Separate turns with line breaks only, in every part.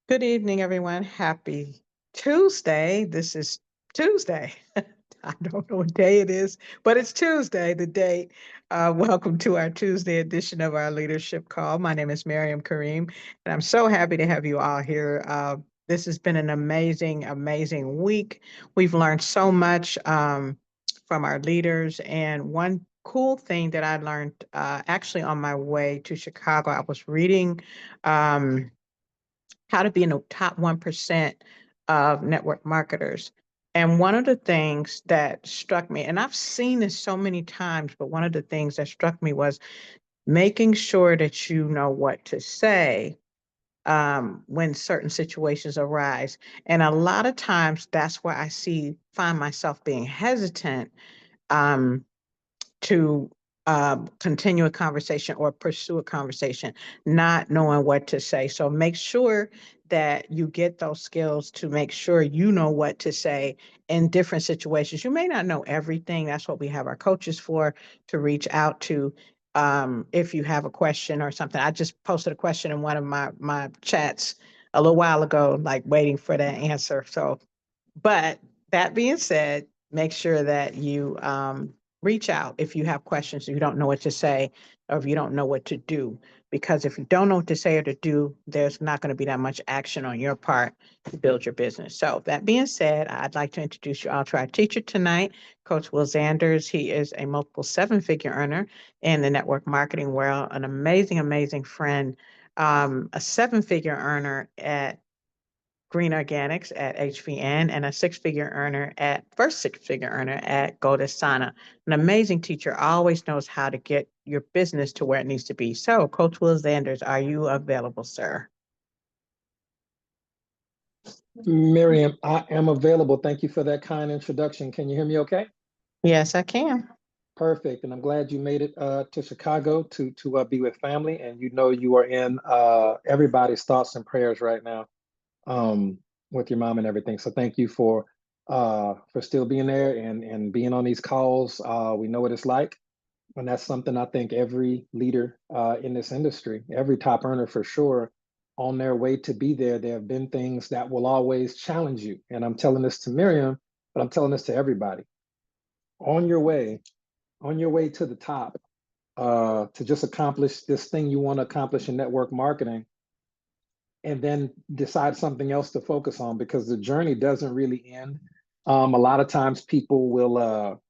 Good evening, everyone. Happy Tuesday. This is Tuesday. I don't know what day it is, but it's Tuesday, the date. Welcome to our Tuesday edition of our leadership call. My name is Miriam Kareem, and I'm so happy to have you all here. This has been an amazing, amazing week. We've learned so much from our leaders, and one cool thing that I learned actually on my way to Chicago, I was reading. How to be in the top 1% of network marketers. And one of the things that struck me, and I've seen this so many times, but one of the things that struck me was making sure that you know what to say when certain situations arise. And a lot of times that's where find myself being hesitant um, to continue a conversation or pursue a conversation, not knowing what to say. So make sure that you get those skills to make sure you know what to say in different situations. You may not know everything. That's what we have our coaches for, to reach out to. If you have a question or something. I just posted a question in one of my chats a little while ago, like waiting for that answer. So but that being said, make sure that you reach out if you have questions, if you don't know what to say, or if you don't know what to do. Because if you don't know what to say or to do, there's not going to be that much action on your part to build your business. So, that being said, I'd like to introduce you all to our teacher tonight, Coach Will Zanders. He is a multiple seven-figure earner in the network marketing world, an amazing, amazing friend, a seven-figure earner at Green Organics at HVN, and a six-figure earner at first six-figure earner at Goldesana. An amazing teacher, always knows how to get your business to where it needs to be. So, Coach Will Zanders, are you available, sir?
Miriam, I am available. Thank you for that kind introduction. Can you hear me okay?
Yes, I can.
Perfect. And I'm glad you made it to Chicago to be with family. And you know you are in everybody's thoughts and prayers right now um, with your mom and everything. So thank you for still being there and being on these calls. We know what it's like. And that's something I think every leader in this industry, every top earner for sure, on their way to be there, there have been things that will always challenge you. And I'm telling this to Miriam, but I'm telling this to everybody. On your way, on your way to the top, to just accomplish this thing you want to accomplish in network marketing, and then decide something else to focus on because the journey doesn't really end. A lot of times people will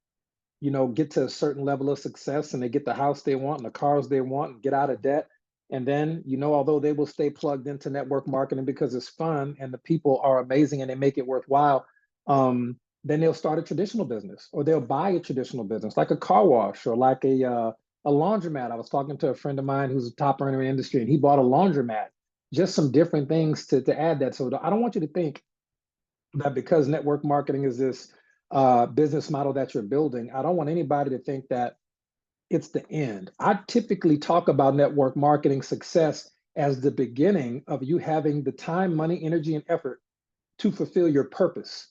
get to a certain level of success and they get the house they want and the cars they want and get out of debt. And then, although they will stay plugged into network marketing because it's fun and the people are amazing and they make it worthwhile, then they'll start a traditional business or they'll buy a traditional business like a car wash or like a laundromat. I was talking to a friend of mine who's a top earner in the industry and he bought a laundromat, just some different things to add that. So I don't want you to think that because network marketing is this business model that you're building, I don't want anybody to think that it's the end. I typically talk about network marketing success as the beginning of you having the time, money, energy, and effort to fulfill your purpose.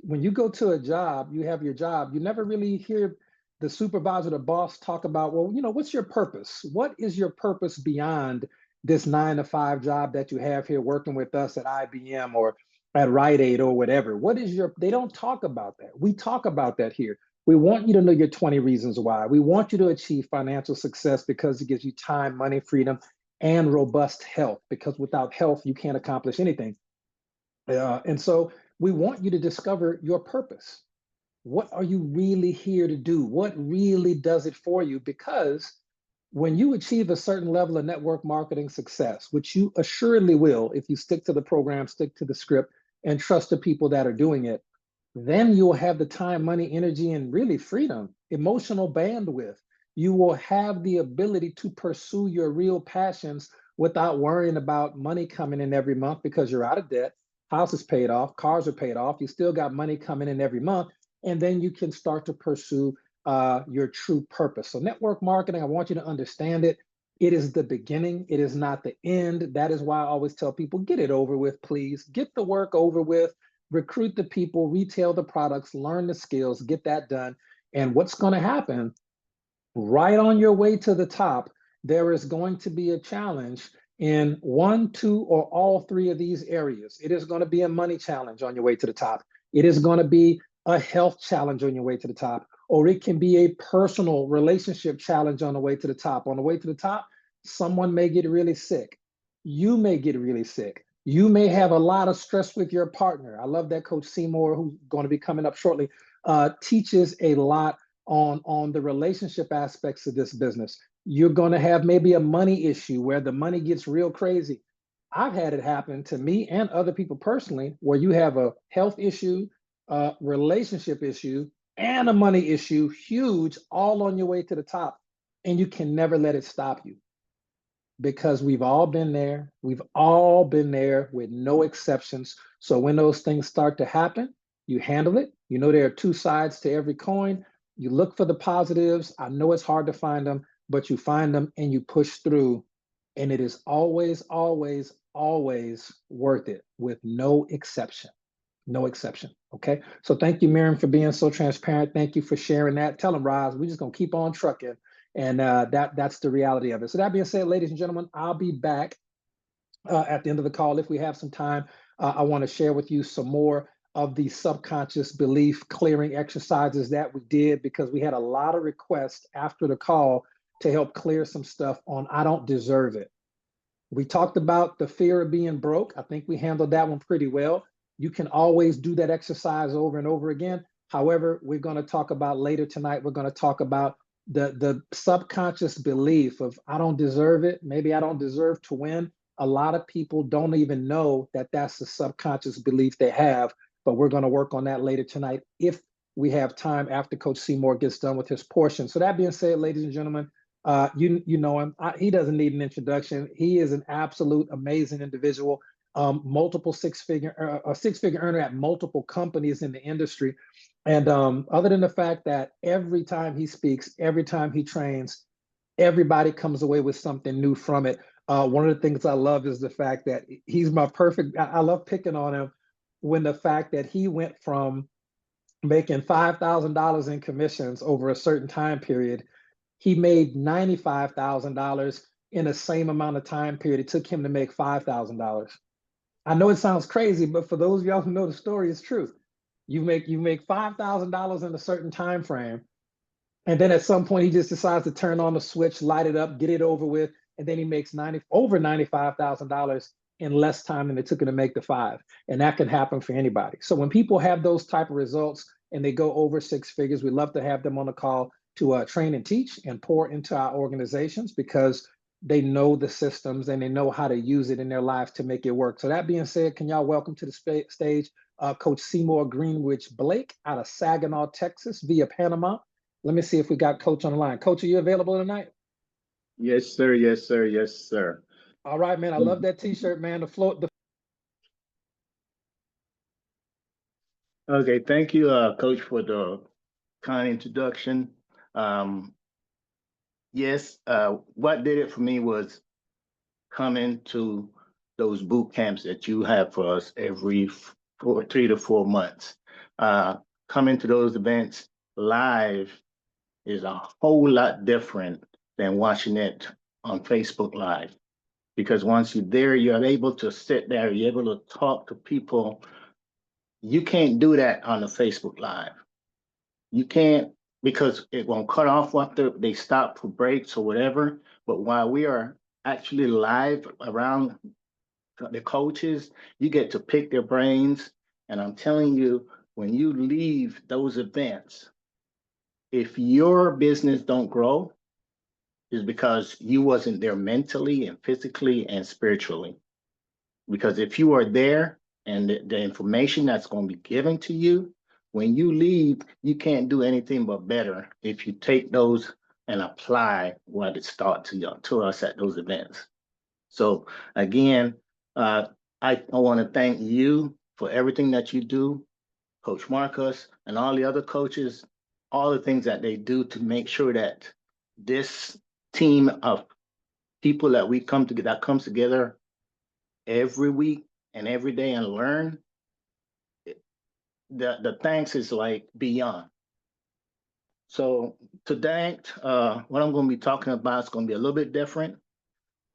When you go to a job, you have your job, you never really hear the supervisor, the boss talk about, well, what's your purpose? What is your purpose beyond this 9 to 5 job that you have here working with us at IBM or at Rite Aid or whatever? They don't talk about that. We talk about that here. We want you to know your 20 reasons why. We want you to achieve financial success because it gives you time, money, freedom, and robust health, because without health, you can't accomplish anything. And so we want you to discover your purpose. What are you really here to do? What really does it for you? Because when you achieve a certain level of network marketing success, which you assuredly will if you stick to the program, stick to the script, and trust the people that are doing it, then you'll have the time, money, energy, and really freedom, emotional bandwidth. You will have the ability to pursue your real passions without worrying about money coming in every month because you're out of debt, house is paid off, cars are paid off, you still got money coming in every month, and then you can start to pursue your true purpose. So network marketing, I want you to understand it. It is the beginning. It is not the end. That is why I always tell people, get it over with, please. Get the work over with, recruit the people, retail the products, learn the skills, get that done. And what's going to happen right on your way to the top, there is going to be a challenge in one, two, or all three of these areas. It is going to be a money challenge on your way to the top. It is going to be a health challenge on your way to the top, or it can be a personal relationship challenge on the way to the top. On the way to the top, someone may get really sick. You may get really sick. You may have a lot of stress with your partner. I love that Coach Seymour, who's going to be coming up shortly, teaches a lot on the relationship aspects of this business. You're going to have maybe a money issue where the money gets real crazy. I've had it happen to me and other people personally, where you have a health issue, a relationship issue, and a money issue, huge, all on your way to the top. And you can never let it stop you, because we've all been there. We've all been there with no exceptions. So when those things start to happen, you handle it. You know, there are two sides to every coin. You look for the positives. I know it's hard to find them, but you find them and you push through. And it is always, always, always worth it, with no exception. No exception. Okay. So thank you, Miriam, for being so transparent. Thank you for sharing that. Tell them, Roz, we're just going to keep on trucking. And that's the reality of it. So that being said, ladies and gentlemen, I'll be back at the end of the call if we have some time. I want to share with you some more of the subconscious belief clearing exercises that we did, because we had a lot of requests after the call to help clear some stuff on I don't deserve it. We talked about the fear of being broke. I think we handled that one pretty well. You can always do that exercise over and over again. However, we're going to talk about later tonight, we're going to talk about the subconscious belief of I don't deserve it. Maybe I don't deserve to win. A lot of people don't even know that that's the subconscious belief they have, but we're going to work on that later tonight if we have time after Coach Seymour gets done with his portion. So that being said, ladies and gentlemen, you know him. He doesn't need an introduction. He is an absolute amazing individual. Multiple six-figure earner at multiple companies in the industry. And other than the fact that every time he speaks, every time he trains, everybody comes away with something new from it. One of the things I love is the fact that he's my perfect, I love picking on him when the fact that he went from making $5,000 in commissions over a certain time period, he made $95,000 in the same amount of time period it took him to make $5,000. I know it sounds crazy, but for those of y'all who know the story, it's true. You make $5,000 in a certain time frame, and then at some point he just decides to turn on the switch, light it up, get it over with, and then he makes over $95,000 in less time than it took him to make the five. And that can happen for anybody. So when people have those type of results and they go over six figures, we love to have them on the call to train and teach and pour into our organizations, because they know the systems and they know how to use it in their lives to make it work. So that being said, can y'all welcome to the stage Coach Seymour Greenwich Blake out of Saginaw, Texas via Panama. Let me see if we got Coach on the line. Coach, are you available tonight?
Yes, sir. Yes, sir. Yes, sir.
All right, man. I love that t-shirt, man.
Okay, thank you, Coach, for the kind introduction. Yes, what did it for me was coming to those boot camps that you have for us every 3 to 4 months. Coming to those events live is a whole lot different than watching it on Facebook Live. Because once you're there, you're able to sit there, you're able to talk to people. You can't do that on the Facebook Live. You can't, because it won't cut off after they stop for breaks or whatever. But while we are actually live around the coaches, you get to pick their brains. And I'm telling you, when you leave those events, if your business don't grow, is because you wasn't there mentally and physically and spiritually. Because if you are there and the information that's going to be given to you, when you leave, you can't do anything but better if you take those and apply what it's taught to us at those events. So again, I want to thank you for everything that you do, Coach Marcus, and all the other coaches, all the things that they do to make sure that this team of people that that comes together every week and every day and learn, the thanks is like beyond. So today, what I'm going to be talking about is going to be a little bit different.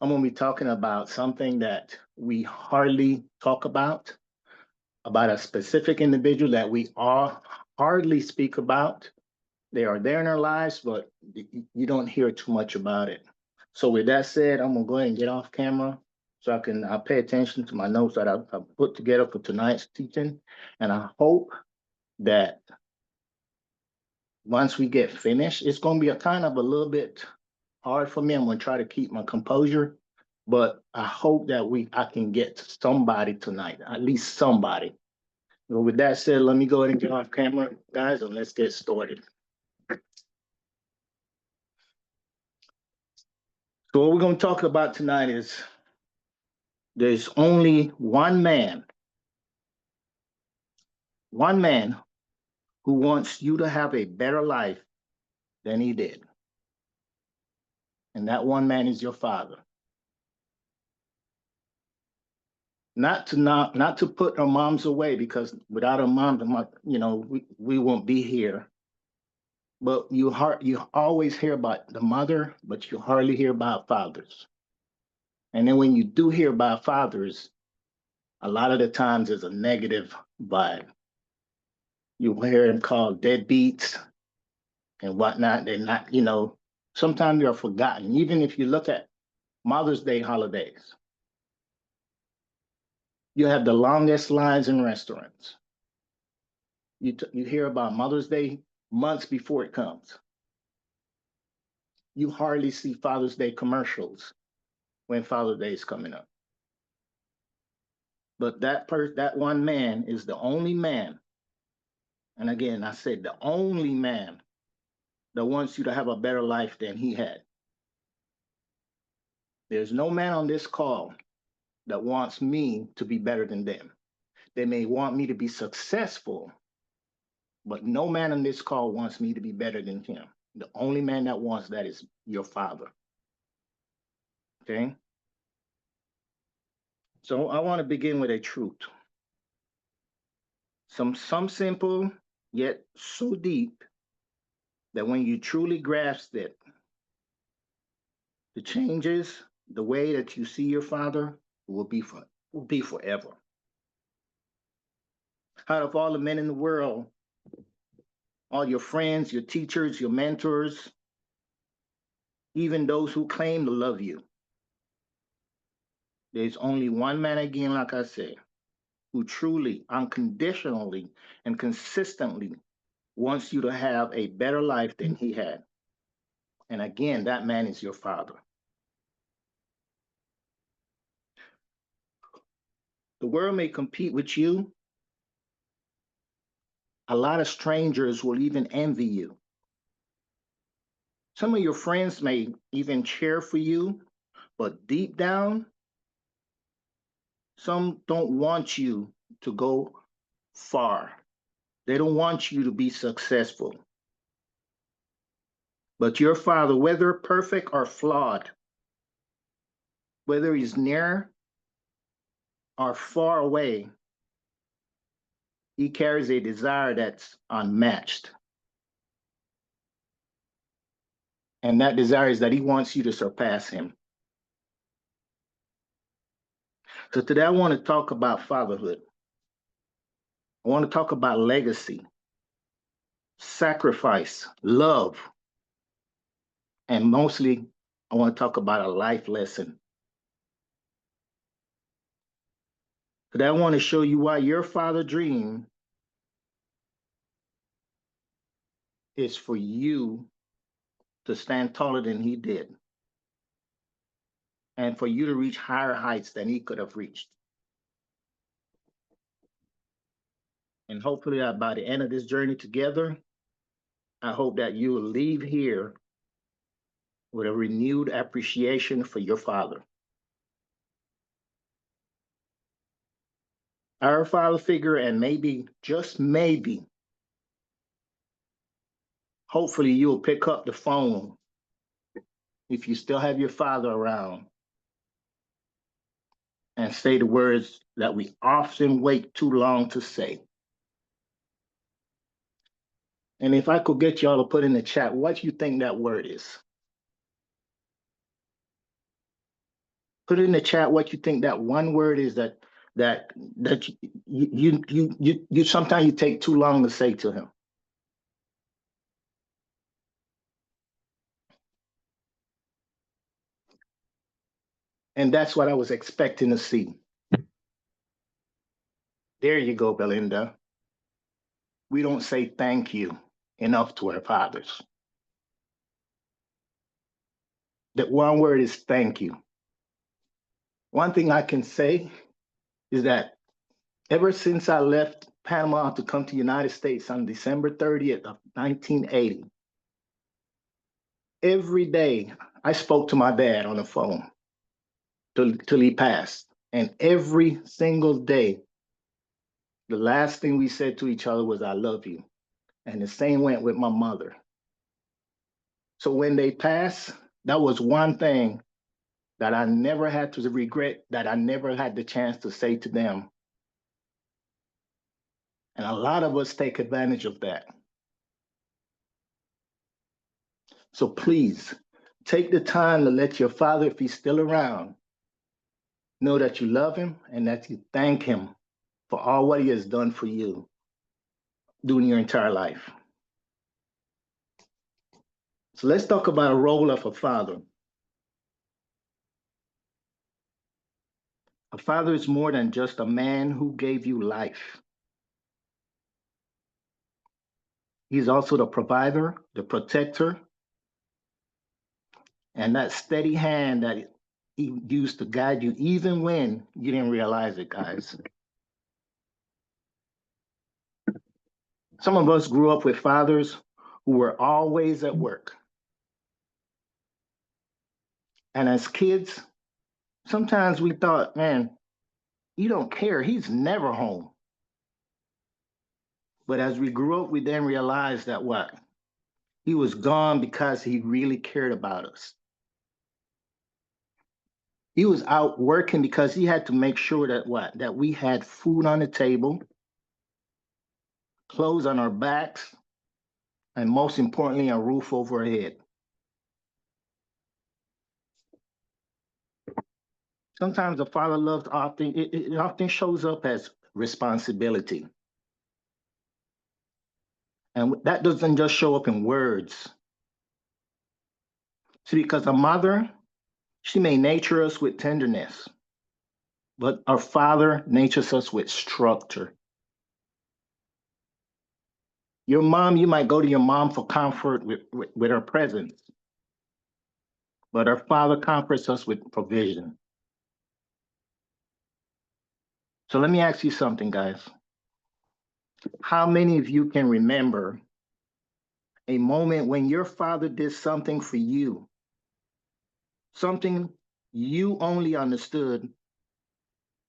I'm gonna be talking about something that we hardly talk about a specific individual that we all hardly speak about. They are there in our lives, but you don't hear too much about it. So with that said, I'm gonna go ahead and get off camera so I'll pay attention to my notes that I've put together for tonight's teaching. And I hope that once we get finished, it's gonna be a kind of a little bit hard for me. I'm gonna try to keep my composure, but I hope that I can get to somebody tonight, at least somebody. Well, with that said, let me go ahead and get off camera, guys, and let's get started. So what we're going to talk about tonight is there's only one man who wants you to have a better life than he did. And that one man is your father. Not to put our moms away, because without our moms, we won't be here. But you always hear about the mother, but you hardly hear about fathers. And then when you do hear about fathers, a lot of the times there's a negative vibe. You hear them called deadbeats and whatnot. They're not, sometimes they're forgotten. Even if you look at Mother's Day holidays, you have the longest lines in restaurants. You hear about Mother's Day months before it comes. You hardly see Father's Day commercials when Father's Day is coming up. But that one man is the only man, and again, I said the only man that wants you to have a better life than he had. There's no man on this call that wants me to be better than them. They may want me to be successful, but no man on this call wants me to be better than him. The only man that wants that is your father. Okay? So I want to begin with a truth. Some simple, yet so deep that when you truly grasp it, the changes, the way that you see your father will be forever. Out of all the men in the world, all your friends, your teachers, your mentors, even those who claim to love you, there's only one man, again, like I said, who truly, unconditionally, and consistently wants you to have a better life than he had. And again, that man is your father. The world may compete with you. A lot of strangers will even envy you. Some of your friends may even cheer for you, but deep down, some don't want you to go far. They don't want you to be successful. But your father, whether perfect or flawed, whether he's near or far away, he carries a desire that's unmatched. And that desire is that he wants you to surpass him. So today I want to talk about fatherhood. I want to talk about legacy, sacrifice, love, and mostly I want to talk about a life lesson. Today I want to show you why your father dream is for you to stand taller than he did, and for you to reach higher heights than he could have reached. And hopefully by the end of this journey together, I hope that you will leave here with a renewed appreciation for your father. Our father figure, and maybe, just maybe, hopefully you'll pick up the phone if you still have your father around and say the words that we often wait too long to say. And if I could get y'all to put in the chat, what you think that word is? Put it in the chat what you think that one word is that you sometimes you take too long to say to him. And that's what I was expecting to see. There you go, Belinda. We don't say thank you enough to our fathers. That one word is thank you. One thing I can say is that ever since I left Panama to come to the United States on December 30th of 1980, every day I spoke to my dad on the phone till he passed. And every single day, the last thing we said to each other was, I love you. And the same went with my mother. So when they passed, that was one thing that I never had to regret, that I never had the chance to say to them. And a lot of us take advantage of that. So please, take the time to let your father, if he's still around, know that you love him and that you thank him for all what he has done for you during your entire life. So let's talk about a role of a father. A father is more than just a man who gave you life. He's also the provider, the protector, and that steady hand that he used to guide you even when you didn't realize it, guys. Some of us grew up with fathers who were always at work. And as kids, sometimes we thought, man, you don't care, he's never home. But as we grew up, we then realized that what? He was gone because he really cared about us. He was out working because he had to make sure that what? That we had food on the table, clothes on our backs, and most importantly, a roof over our head. Sometimes the father love it often shows up as responsibility. And that doesn't just show up in words. See, because a mother, she may nature us with tenderness, but our father natures us with structure. Your mom, you might go to your mom for comfort with her presence, but our father comforts us with provision. So let me ask you something, guys. How many of you can remember a moment when your father did something for you, something you only understood,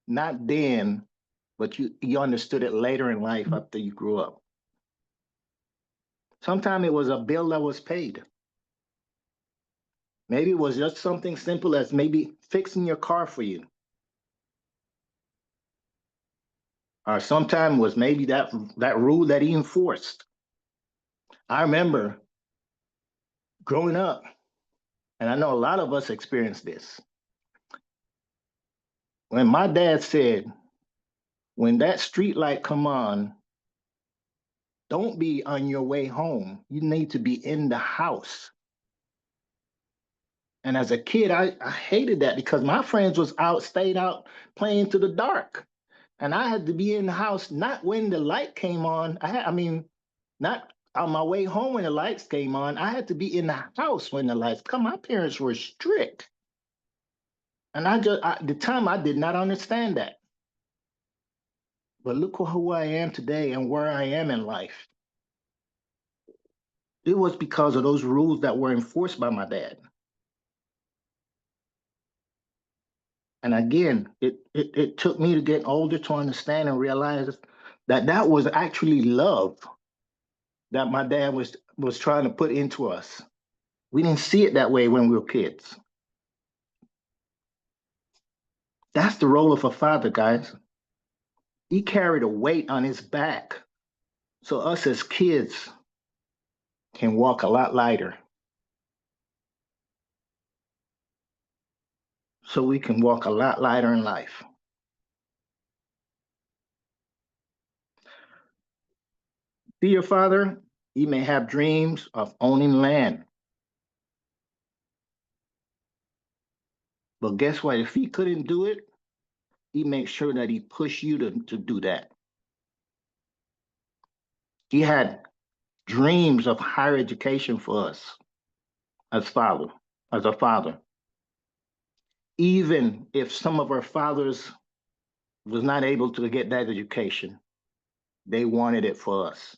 not then, but you understood it later in life after you grew up? Sometimes it was a bill that was paid. Maybe it was just something simple as maybe fixing your car for you. Or sometimes was maybe that rule that he enforced. I remember growing up, and I know a lot of us experienced this. When my dad said, when that street light come on, don't be on your way home. You need to be in the house. And as a kid, I hated that because my friends was stayed out playing to the dark. And I had to be in the house, not when the light came on. Not on my way home when the lights came on. I had to be in the house when the lights come. My parents were strict. And at the time, I did not understand that. But look who I am today and where I am in life. It was because of those rules that were enforced by my dad. And again, it took me to get older to understand and realize that was actually love that my dad was trying to put into us. We didn't see it that way when we were kids. That's the role of a father, guys. He carried a weight on his back so us as kids can walk a lot lighter. so we can walk a lot lighter in life. Be your father, he may have dreams of owning land. But guess what? If he couldn't do it, he makes sure that he pushed you to do that. He had dreams of higher education for us as a father. Even if some of our fathers was not able to get that education, they wanted it for us.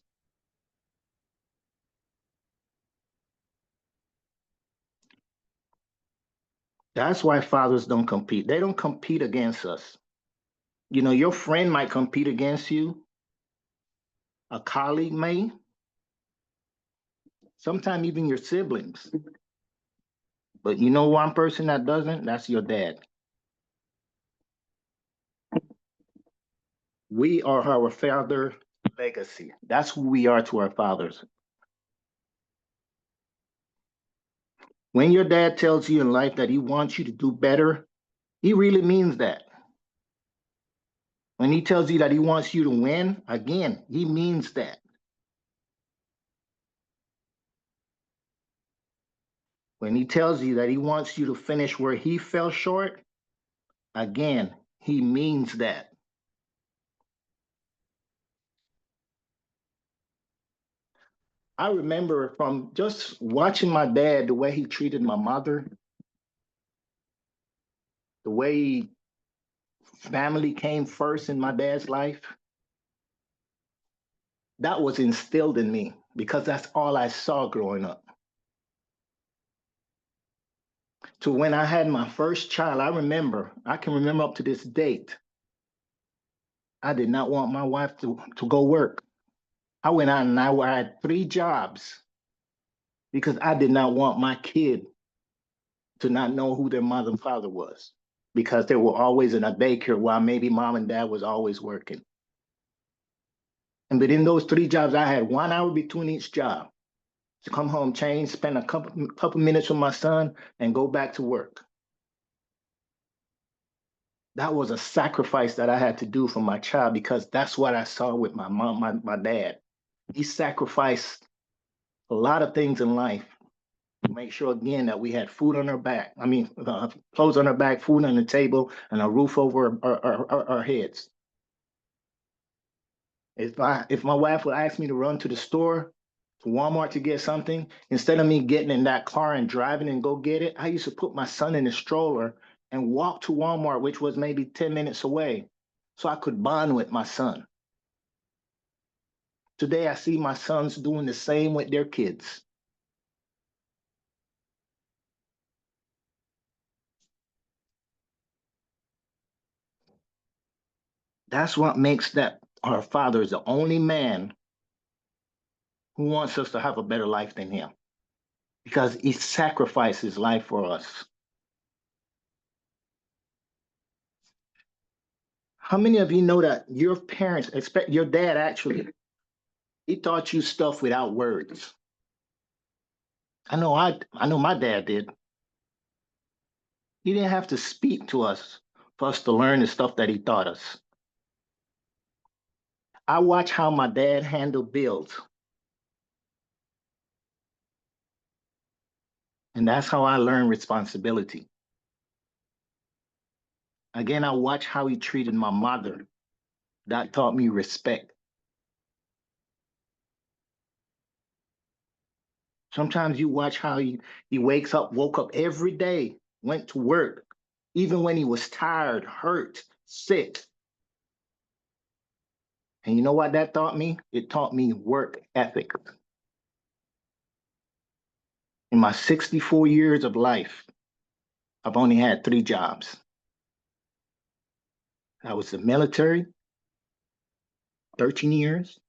That's why fathers don't compete. They don't compete against us. You know, your friend might compete against you, a colleague may, sometimes even your siblings. But you know one person that doesn't? That's your dad. We are our father legacy. That's who we are to our fathers. When your dad tells you in life that he wants you to do better, he really means that. When he tells you that he wants you to win, again, he means that. When he tells you that he wants you to finish where he fell short, again, he means that. I remember from just watching my dad, the way he treated my mother, the way family came first in my dad's life. That was instilled in me because that's all I saw growing up. To when I had my first child, I can remember up to this date, I did not want my wife to go work. I went out and I had 3 jobs because I did not want my kid to not know who their mother and father was, because they were always in a daycare while maybe mom and dad was always working. And within those 3 jobs, I had 1 hour between each job to come home, change, spend a couple minutes with my son, and go back to work. That was a sacrifice that I had to do for my child because that's what I saw with my mom, my dad. He sacrificed a lot of things in life to make sure, again, that we had food on our back. Clothes on our back, food on the table, and a roof over our heads. If my wife would ask me to run to the store, to Walmart to get something, instead of me getting in that car and driving and go get it, I used to put my son in the stroller and walk to Walmart, which was maybe 10 minutes away, so I could bond with my son. Today, I see my sons doing the same with their kids. That's what makes that our father is the only man who wants us to have a better life than him, because he sacrificed his life for us. How many of you know that your parents, expect your dad actually, he taught you stuff without words? I know my dad did. He didn't have to speak to us for us to learn the stuff that he taught us. I watch how my dad handled bills. And that's how I learned responsibility. Again, I watch how he treated my mother. That taught me respect. Sometimes you watch how he woke up every day, went to work, even when he was tired, hurt, sick. And you know what that taught me? It taught me work ethic. In my 64 years of life, I've only had 3 jobs. I was the military, 13 years,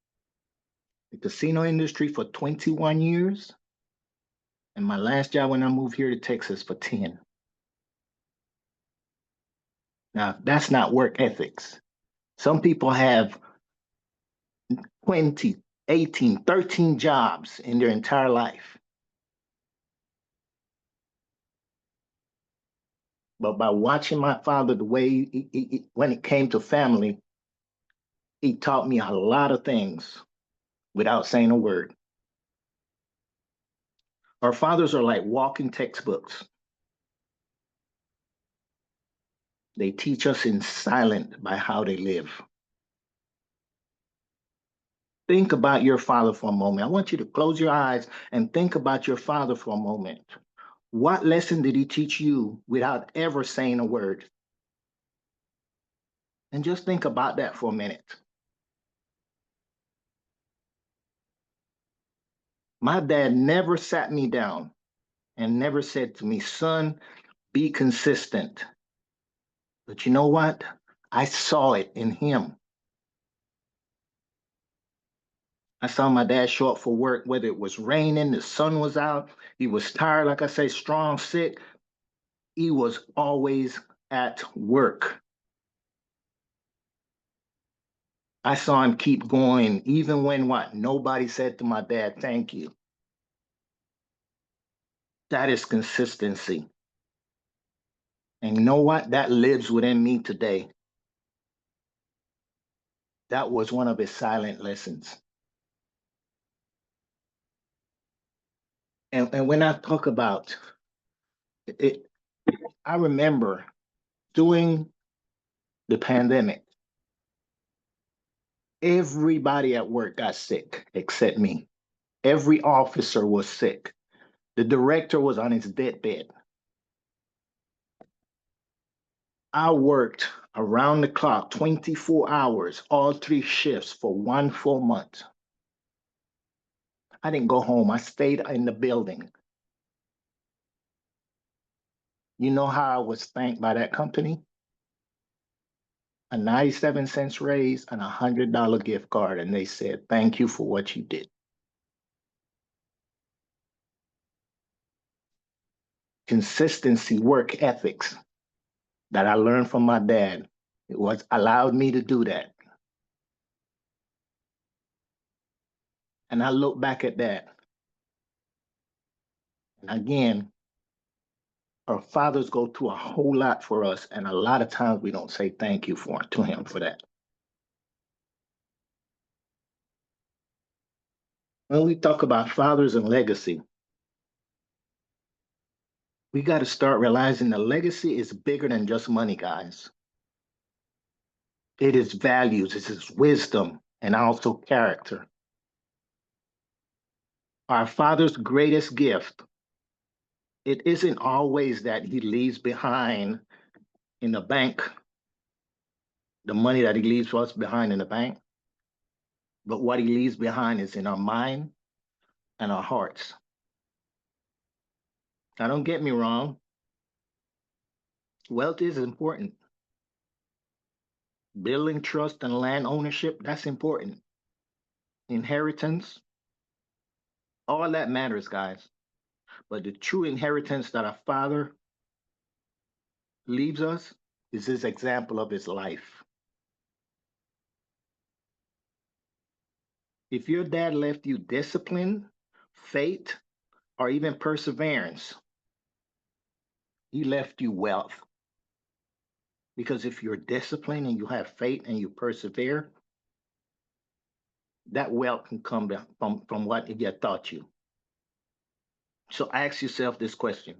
the casino industry for 21 years, and my last job when I moved here to Texas for 10. Now, that's not work ethics. Some people have 20, 18, 13 jobs in their entire life. But by watching my father, the way when it came to family, he taught me a lot of things without saying a word. Our fathers are like walking textbooks. They teach us in silence by how they live. Think about your father for a moment. I want you to close your eyes and think about your father for a moment. What lesson did he teach you without ever saying a word? And just think about that for a minute. My dad never sat me down and never said to me, son, be consistent. But you know what? I saw it in him. I saw my dad show up for work, whether it was raining, the sun was out, he was tired, like I say, strong, sick. He was always at work. I saw him keep going, even when what? Nobody said to my dad, thank you. That is consistency. And you know what? That lives within me today. That was one of his silent lessons. And when I talk about it, I remember during the pandemic, everybody at work got sick except me. Every officer was sick. The director was on his deathbed. I worked around the clock, 24 hours, all 3 shifts for 1 full month. I didn't go home. I stayed in the building. You know how I was thanked by that company? A 97-cent raise and a $100 gift card. And they said, thank you for what you did. Consistency, work ethics that I learned from my dad. It was allowed me to do that. And I look back at that. And again, our fathers go through a whole lot for us. And a lot of times we don't say thank you to him for that. When we talk about fathers and legacy, we got to start realizing the legacy is bigger than just money, guys. It is values, it is wisdom, and also character. Our father's greatest gift, it isn't always that he leaves behind in the bank, the money that he leaves us behind in the bank, but what he leaves behind is in our mind and our hearts. Now, don't get me wrong. Wealth is important. Building trust and land ownership, that's important. Inheritance, all that matters, guys. But the true inheritance that our father leaves us is his example of his life. If your dad left you discipline, faith, or even perseverance, he left you wealth. Because if you're disciplined and you have faith and you persevere, that wealth can come from what he had taught you. So ask yourself this question.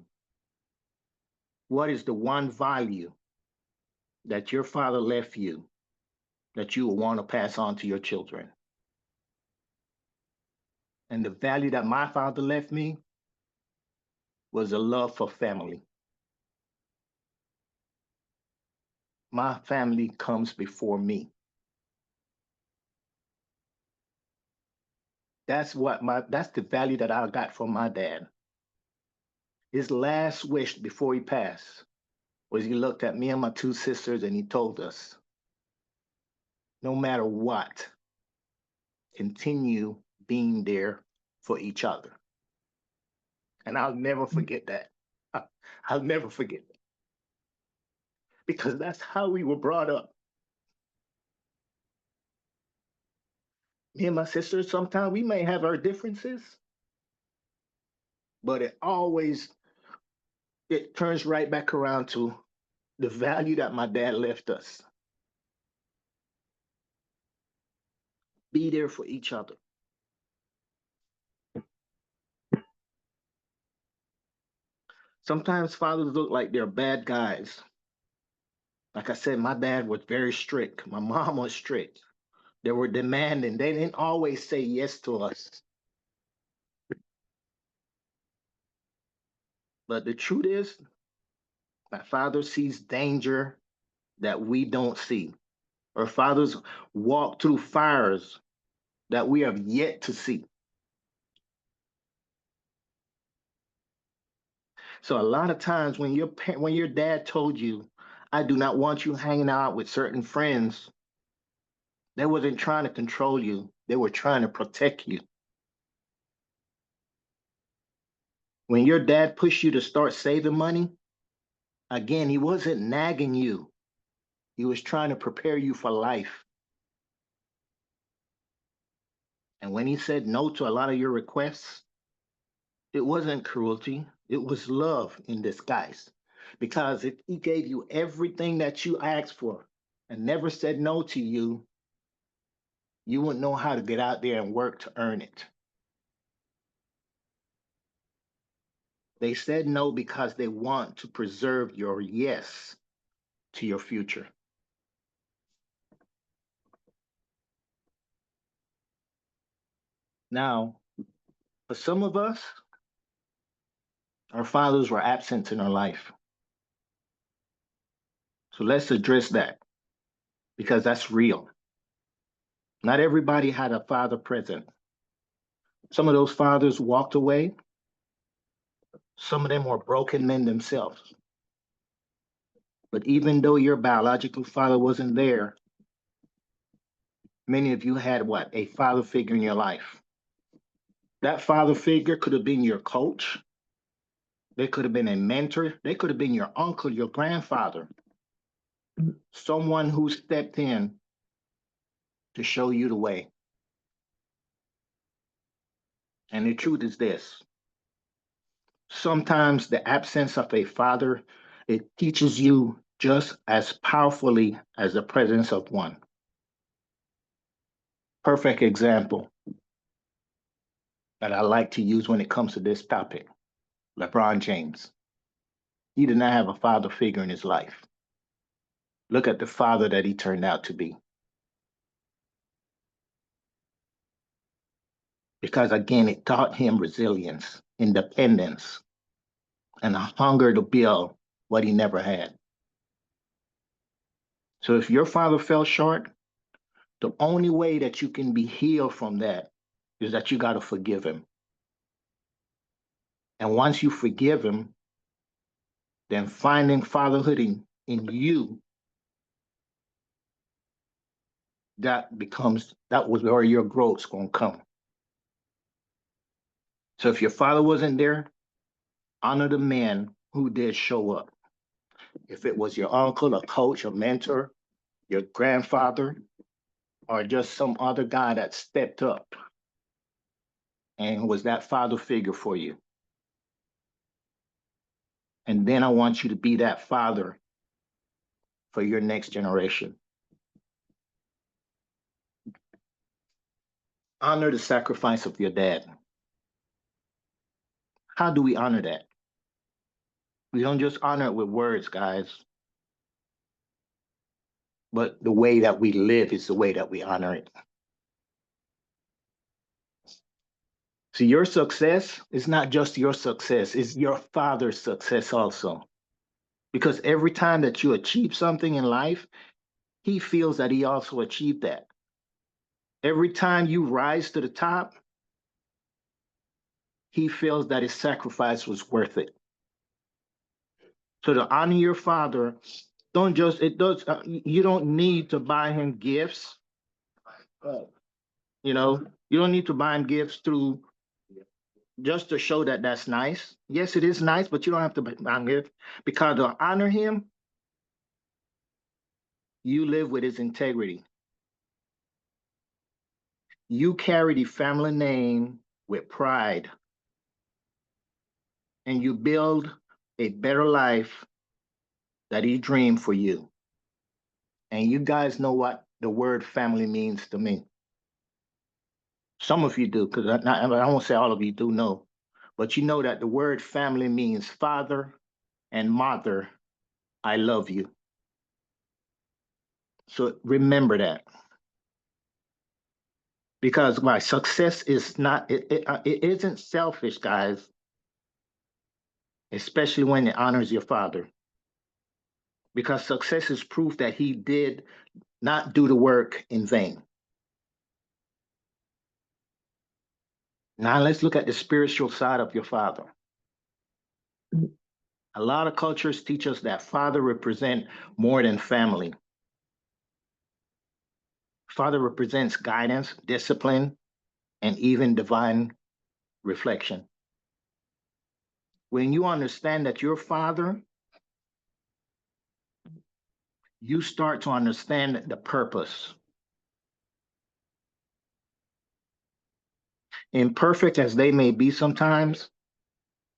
What is the one value that your father left you that you will want to pass on to your children? And the value that my father left me was a love for family. My family comes before me. That's the value that I got from my dad. His last wish before he passed was he looked at me and my 2 sisters and he told us, no matter what, continue being there for each other. And I'll never forget that. I'll never forget that. Because that's how we were brought up. Me and my sisters, sometimes we may have our differences, but it turns right back around to the value that my dad left us. Be there for each other. Sometimes fathers look like they're bad guys. Like I said, my dad was very strict. My mom was strict. They were demanding. They didn't always say yes to us. But the truth is, my father sees danger that we don't see. Our fathers walk through fires that we have yet to see. So a lot of times when your dad told you, "I do not want you hanging out with certain friends," they wasn't trying to control you. They were trying to protect you. When your dad pushed you to start saving money, again, he wasn't nagging you. He was trying to prepare you for life. And when he said no to a lot of your requests, it wasn't cruelty, it was love in disguise. Because if he gave you everything that you asked for and never said no to you, you wouldn't know how to get out there and work to earn it. They said no because they want to preserve your yes to your future. Now, for some of us, our fathers were absent in our life. So let's address that because that's real. Not everybody had a father present. Some of those fathers walked away. Some of them were broken men themselves. But even though your biological father wasn't there, many of you had what? A father figure in your life. That father figure could have been your coach. They could have been a mentor. They could have been your uncle, your grandfather. Someone who stepped in to show you the way. And the truth is this. Sometimes the absence of a father, it teaches you just as powerfully as the presence of one. Perfect example that I like to use when it comes to this topic, LeBron James. He did not have a father figure in his life. Look at the father that he turned out to be. Because again, it taught him resilience, independence, and a hunger to build what he never had. So if your father fell short, the only way that you can be healed from that is that you got to forgive him. And once you forgive him, then finding fatherhood in you, that was where your growth's going to come. So if your father wasn't there, honor the man who did show up. If it was your uncle, a coach, a mentor, your grandfather, or just some other guy that stepped up and was that father figure for you. And then I want you to be that father for your next generation. Honor the sacrifice of your dad. How do we honor that? We don't just honor it with words, guys, but the way that we live is the way that we honor it. So your success is not just your success, it's your father's success also. Because every time that you achieve something in life, he feels that he also achieved that. Every time you rise to the top, he feels that his sacrifice was worth it. So to honor your father, you don't need to buy him gifts. You don't need to buy him gifts just to show that that's nice. Yes, it is nice, but you don't have to buy him gifts because to honor him, you live with his integrity. You carry the family name with pride, and you build a better life that he dreamed for you. And you guys know what the word family means to me. Some of you do, because I won't say all of you do know, but you know that the word family means father and mother, I love you. So remember that. Because my success is not, it isn't selfish, guys, especially when it honors your father. Because success is proof that he did not do the work in vain. Now let's look at the spiritual side of your father. A lot of cultures teach us that father represent more than family. Father represents guidance, discipline, and even divine reflection. When you understand that your father, you start to understand the purpose. Imperfect as they may be sometimes,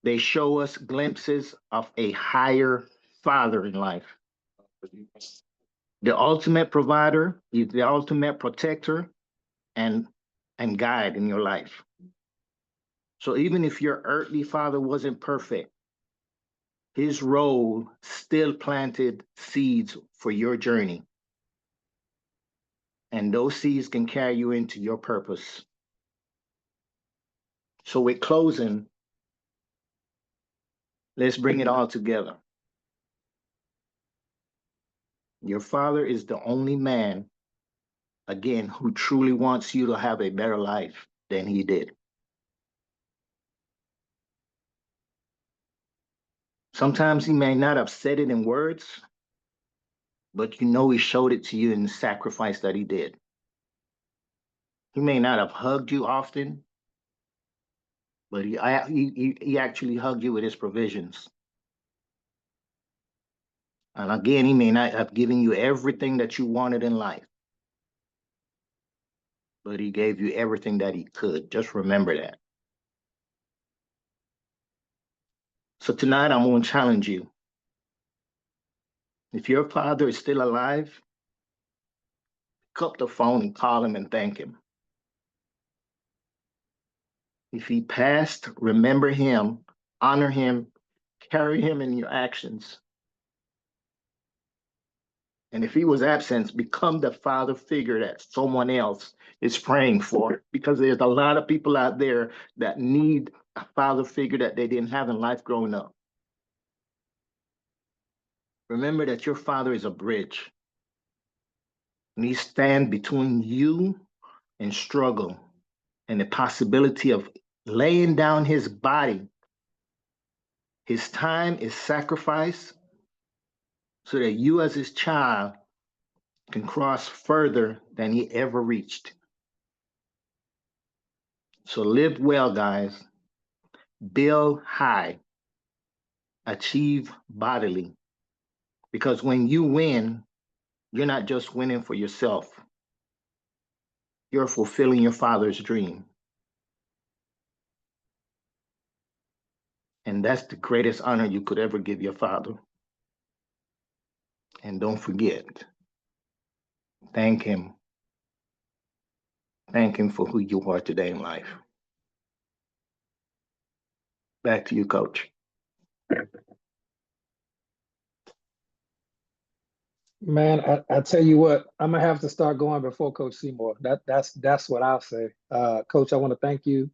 they show us glimpses of a higher father in life. The ultimate provider, he's the ultimate protector and guide in your life. So even if your earthly father wasn't perfect, his role still planted seeds for your journey. And those seeds can carry you into your purpose. So with closing, let's bring it all together. Your father is the only man, again, who truly wants you to have a better life than he did. Sometimes he may not have said it in words, but you know he showed it to you in the sacrifice that he did. He may not have hugged you often, but he actually hugged you with his provisions. And again, he may not have given you everything that you wanted in life, but he gave you everything that he could. Just remember that. So tonight, I'm going to challenge you. If your father is still alive, pick up the phone and call him and thank him. If he passed, remember him, honor him, carry him in your actions. And if he was absent, become the father figure that someone else is praying for, because there's a lot of people out there that need a father figure that they didn't have in life growing up. Remember that your father is a bridge, and he stands between you and struggle and the possibility of laying down his body. His time is sacrificed so that you as his child can cross further than he ever reached. So live well, guys. Build high. Achieve bodily. Because when you win, you're not just winning for yourself. You're fulfilling your father's dream. And that's the greatest honor you could ever give your father. And don't forget, thank him. Thank him for who you are today in life. Back to you, Coach.
Man, I tell you what, I'm gonna have to start going before Coach Seymour. That's what I'll say. Coach, I want to thank you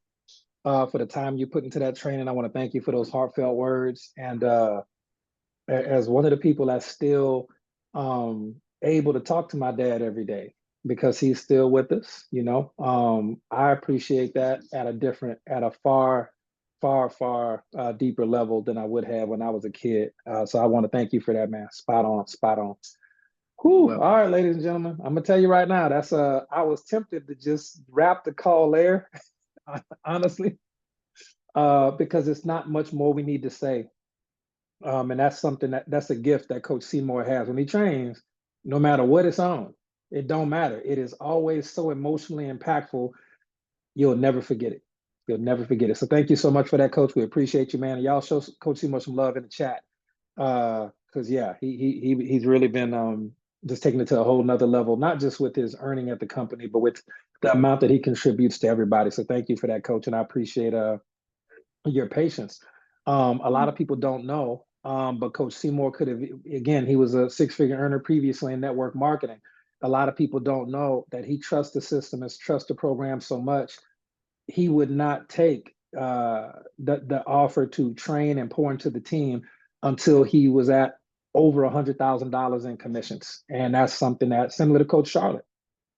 for the time you put into that training. I want to thank you for those heartfelt words. And as one of the people that's still able to talk to my dad every day because he's still with us, you know, I appreciate that at a far deeper level than I would have when I was a kid. So I want to thank you for that, man. Spot on, spot on. Whew.
Well,
All right, ladies and gentlemen, I'm gonna tell you right now, I was tempted to just wrap the call there, honestly, because it's not much more we need to say. And that's something that's a gift that Coach Seymour has. When he trains, no matter what it's on, it don't matter. It is always so emotionally impactful. You'll never forget it. You'll never forget it. So thank you so much for that, Coach. We appreciate you, man. And y'all show Coach Seymour some love in the chat. Because yeah, he's really been just taking it to a whole nother level, not just with his earning at the company, but with the amount that he contributes to everybody. So thank you for that, Coach, and I appreciate your patience. A lot of people don't know, but Coach Seymour could have, again, he was a six-figure earner previously in network marketing. A lot of people don't know that he trusts the system and trusts the program so much, he would not take the offer to train and pour into the team until he was at over $100,000 in commissions. And that's something that's similar to Coach Charlotte.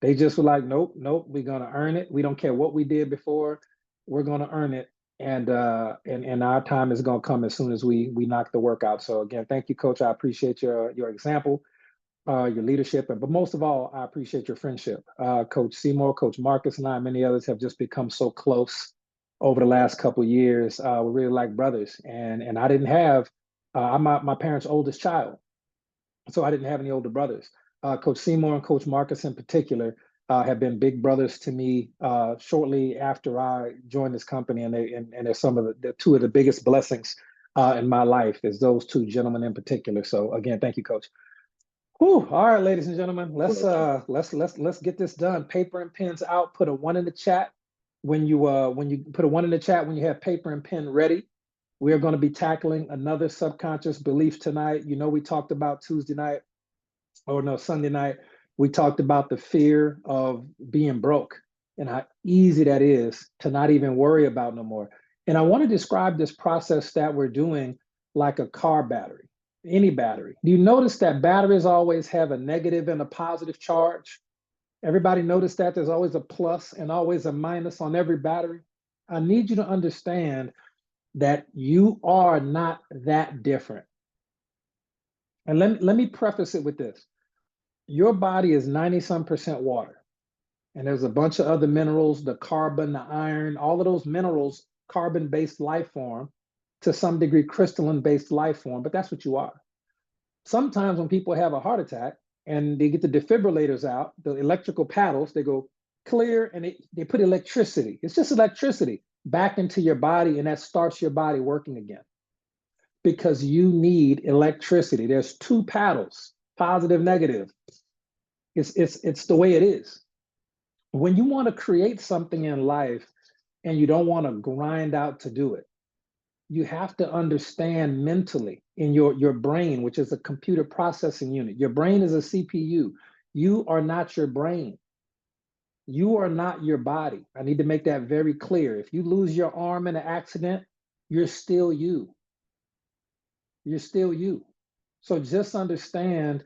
They just were like, nope, we're gonna earn it. We don't care what we did before, we're gonna earn it. And our time is gonna come as soon as we knock the work out. So again, thank you, Coach. I appreciate your example, your leadership, but most of all, I appreciate your friendship. Coach Seymour, Coach Marcus, and I, and many others have just become so close over the last couple of years. We're really like brothers. And I didn't have, I'm my parents' oldest child, so I didn't have any older brothers. Coach Seymour and Coach Marcus in particular have been big brothers to me shortly after I joined this company, and they're some of the two of the biggest blessings in my life is those two gentlemen in particular. So again, thank you, Coach. Whew. All right, ladies and gentlemen, let's get this done. Paper and pens out. Put a 1 in the chat when you put a 1 in the chat when you have paper and pen ready. We are going to be tackling another subconscious belief tonight. You know, we talked about Sunday night. We talked about the fear of being broke and how easy that is to not even worry about no more. And I want to describe this process that we're doing like a car battery. Any battery. Do you notice that batteries always have a negative and a positive charge? Everybody notice that there's always a plus and always a minus on every battery? I need you to understand that you are not that different. And let me preface it with this. Your body is 90-some% water. And there's a bunch of other minerals, the carbon, the iron, all of those minerals, carbon-based life form, to some degree crystalline-based life form, but that's what you are. Sometimes when people have a heart attack and they get the defibrillators out, the electrical paddles, they go clear and they put electricity. It's just electricity back into your body, and that starts your body working again. Because you need electricity. There's two paddles, positive, negative. It's the way it is. When you want to create something in life and you don't want to grind out to do it, you have to understand mentally in your brain, which is a computer processing unit. Your brain is a CPU. You are not your brain. You are not your body. I need to make that very clear. If you lose your arm in an accident, you're still you. You're still you. So just understand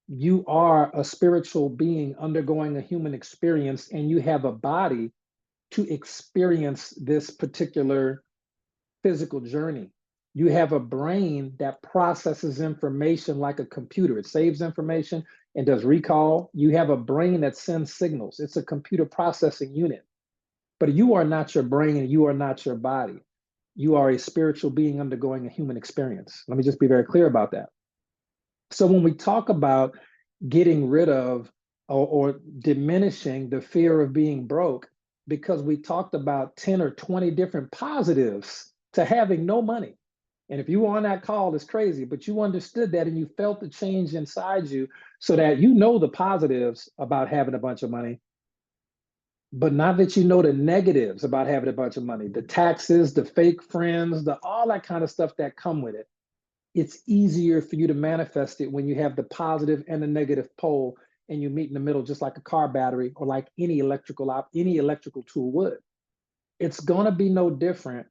you are a spiritual being undergoing a human experience, and you have a body to experience this particular physical journey. You have a brain that processes information like a computer. It saves information and does recall. You have a brain that sends signals. It's a computer processing unit. But you are not your brain and you are not your body. You are a spiritual being undergoing a human experience. Let me just be very clear about that. So when we talk about getting rid of or diminishing the fear of being broke, because we talked about 10 or 20 different positives to having no money. And if you were on that call, it's crazy, but you understood that and you felt the change inside you so that you know the positives about having a bunch of money, but not that you know the negatives about having a bunch of money, the taxes, the fake friends, all that kind of stuff that come with it. It's easier for you to manifest it when you have the positive and the negative pole and you meet in the middle, just like a car battery or like any electrical tool would. It's going to be no different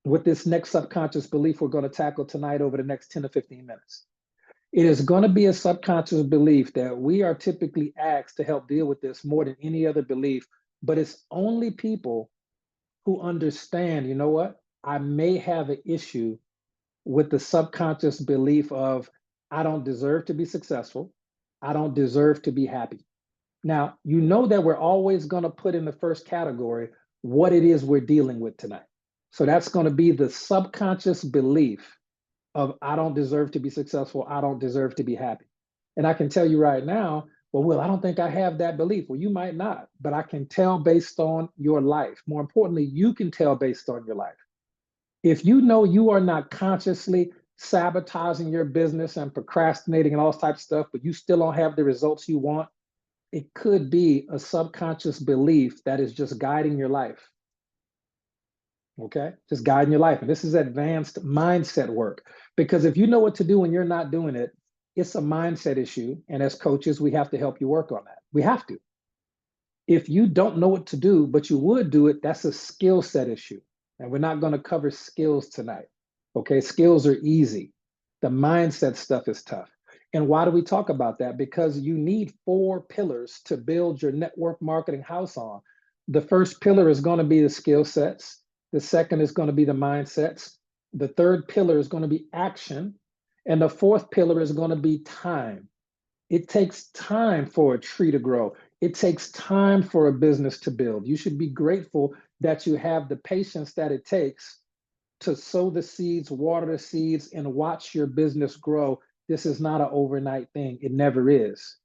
with this next subconscious belief we're going to tackle tonight over the next 10 to 15 minutes. It is going to be a subconscious belief that we are typically asked to help deal with this more than any other belief, but it's only people who understand, you know what, I may have an issue with the subconscious belief of, I don't deserve to be successful. I don't deserve to be happy. Now, you know that we're always going to put in the first category what it is we're dealing with tonight. So that's going to be the subconscious belief of, I don't deserve to be successful. I don't deserve to be happy. And I can tell you right now, well, Will, I don't think I have that belief. Well, you might not, but I can tell based on your life. More importantly, you can tell based on your life. If you know you are not consciously sabotaging your business and procrastinating and all this type of stuff, but you still don't have the results you want, it could be a subconscious belief that is just guiding your life. Okay, just guiding your life. And this is advanced mindset work, because if you know what to do and you're not doing it, it's a mindset issue. And as coaches, we have to help you work on that. We have to. If you don't know what to do, but you would do it, that's a skill set issue. And we're not going to cover skills tonight. Okay, skills are easy. The mindset stuff is tough. And why do we talk about that? Because you need 4 pillars to build your network marketing house on. The first pillar is going to be the skill sets. The second is going to be the mindsets. The third pillar is going to be action. And the fourth pillar is going to be time. It takes time for a tree to grow. It takes time for a business to build. You should be grateful that you have the patience that it takes to sow the seeds, water the seeds, and watch your business grow. This is not an overnight thing. It never is.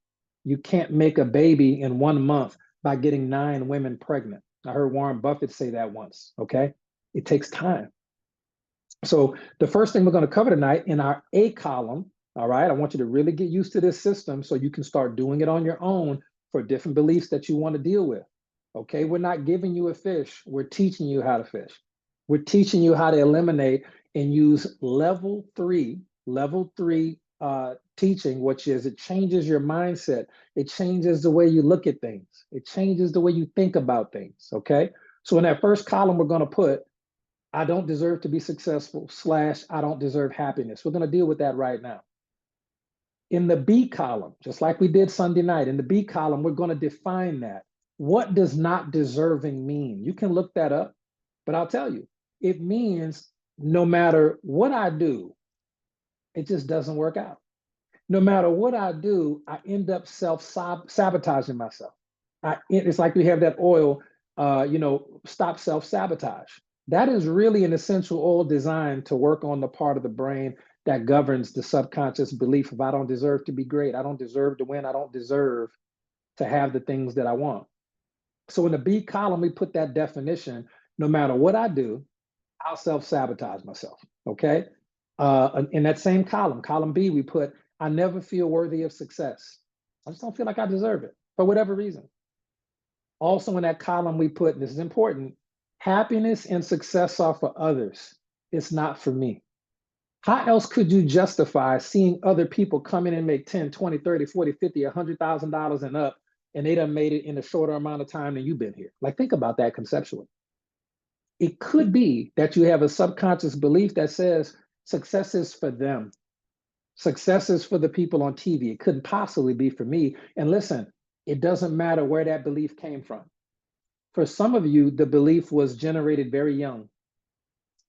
You can't make a baby in 1 month by getting 9 women pregnant. I heard Warren Buffett say that once, okay? It takes time. So the first thing we're going to cover tonight in our A column, all right, I want you to really get used to this system so you can start doing it on your own for different beliefs that you want to deal with, okay? We're not giving you a fish. We're teaching you how to fish. We're teaching you how to eliminate and use level 3 teaching, which is it changes your mindset. It changes the way you look at things. It changes the way you think about things, okay? So in that first column, we're going to put, I don't deserve to be successful / I don't deserve happiness. We're going to deal with that right now. In the B column, just like we did Sunday night, in the B column, we're going to define that. What does not deserving mean? You can look that up, but I'll tell you, it means no matter what I do, it just doesn't work out. No matter what I do, I end up self-sabotaging myself. It's like we have that oil, stop self-sabotage. That is really an essential oil designed to work on the part of the brain that governs the subconscious belief of I don't deserve to be great. I don't deserve to win. I don't deserve to have the things that I want. So in the B column, we put that definition, no matter what I do, I'll self-sabotage myself, okay? In that same column, column B, we put, I never feel worthy of success. I just don't feel like I deserve it for whatever reason. Also in that column, we put, and this is important, happiness and success are for others. It's not for me. How else could you justify seeing other people come in and make 10, 20, 30, 40, 50, $100,000 and up, and they done made it in a shorter amount of time than you've been here? Like, think about that conceptually. It could be that you have a subconscious belief that says success is for them. Success is for the people on TV. It couldn't possibly be for me. And listen, it doesn't matter where that belief came from. For some of you, the belief was generated very young.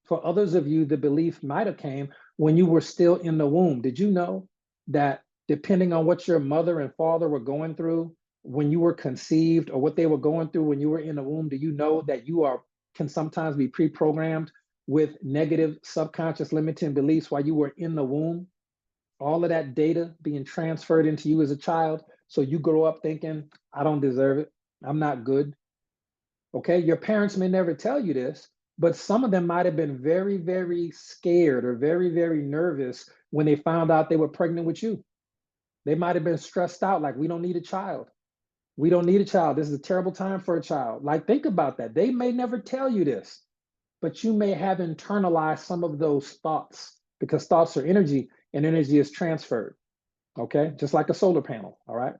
For others of you, the belief might have came when you were still in the womb. Did you know that depending on what your mother and father were going through when you were conceived, or what they were going through when you were in the womb, do you know that you can sometimes be pre-programmed with negative subconscious limiting beliefs while you were in the womb? All of that data being transferred into you as a child. So you grow up thinking, I don't deserve it. I'm not good. Okay, your parents may never tell you this, but some of them might have been very, very scared or very, very nervous when they found out they were pregnant with you. They might have been stressed out, like, we don't need a child. We don't need a child. This is a terrible time for a child. Like, think about that. They may never tell you this, but you may have internalized some of those thoughts, because thoughts are energy and energy is transferred. Okay, just like a solar panel. All right.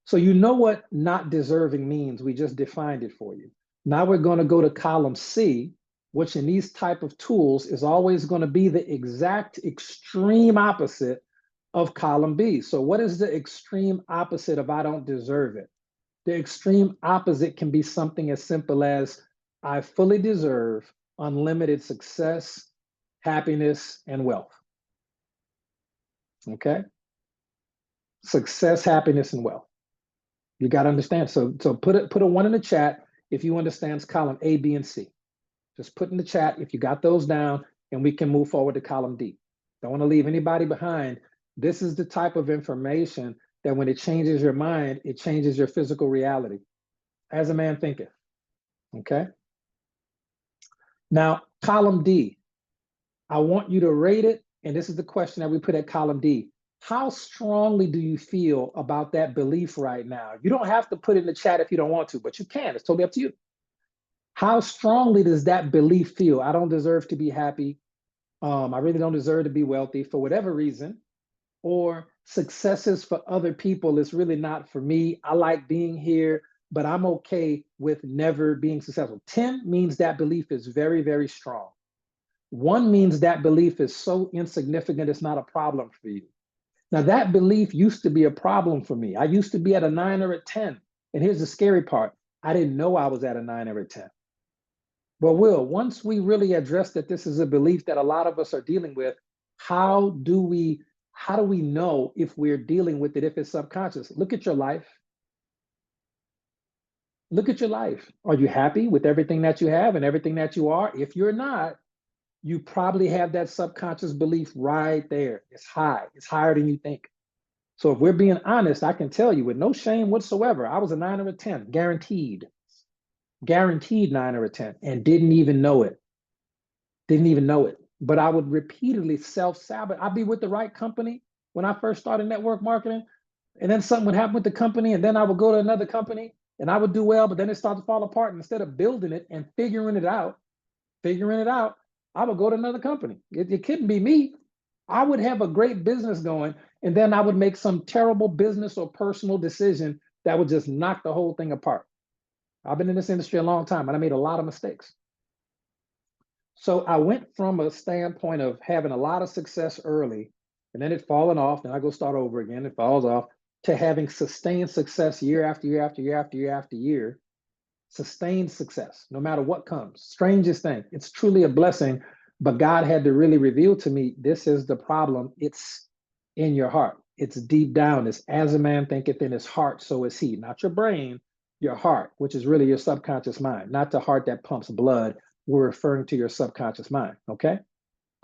So you know what not deserving means. We just defined it for you. Now we're going to go to column C, which in these type of tools is always going to be the exact extreme opposite of column B. So what is the extreme opposite of I don't deserve it? The extreme opposite can be something as simple as I fully deserve unlimited success, happiness, and wealth. Okay? Success, happiness, and wealth. You got to understand. So put a 1 in the chat if you understand column A, B, and C. Just put in the chat if you got those down, and we can move forward to column D. Don't want to leave anybody behind. This is the type of information that when it changes your mind, it changes your physical reality. As a man thinketh. Okay? Now, column D. I want you to rate it. And this is the question that we put at column D. How strongly do you feel about that belief right now? You don't have to put it in the chat if you don't want to, but you can. It's totally up to you. How strongly does that belief feel? I don't deserve to be happy. I really don't deserve to be wealthy for whatever reason. Or successes for other people is really not for me. I like being here, but I'm okay with never being successful. 10 means that belief is very, very strong. 1 means that belief is so insignificant, it's not a problem for you. Now, that belief used to be a problem for me. I used to be at a 9 or a 10. And here's the scary part. I didn't know I was at a 9 or a 10. Well, Will, once we really address that this is a belief that a lot of us are dealing with, how do we know if we're dealing with it, if it's subconscious? Look at your life. Look at your life. Are you happy with everything that you have and everything that you are? If you're not, you probably have that subconscious belief right there. It's high. It's higher than you think. So if we're being honest, I can tell you with no shame whatsoever, I was a 9 or a 10, guaranteed 9 or a 10, and didn't even know it. Didn't even know it. But I would repeatedly self-sabotage. I'd be with the right company when I first started network marketing, and then something would happen with the company, and then I would go to another company and I would do well, but then it started to fall apart. And instead of building it and figuring it out, I would go to another company. It couldn't be me. I would have a great business going, and then I would make some terrible business or personal decision that would just knock the whole thing apart. I've been in this industry a long time, and I made a lot of mistakes. So I went from a standpoint of having a lot of success early, and then it falling off, and I go start over again, it falls off, to having sustained success year after year after year after year after year. Sustained success, no matter what comes. Strangest thing. It's truly a blessing, but God had to really reveal to me, this is the problem. It's in your heart. It's deep down. It's as a man thinketh in his heart, so is he. Not your brain, your heart, which is really your subconscious mind, not the heart that pumps blood. We're referring to your subconscious mind, okay?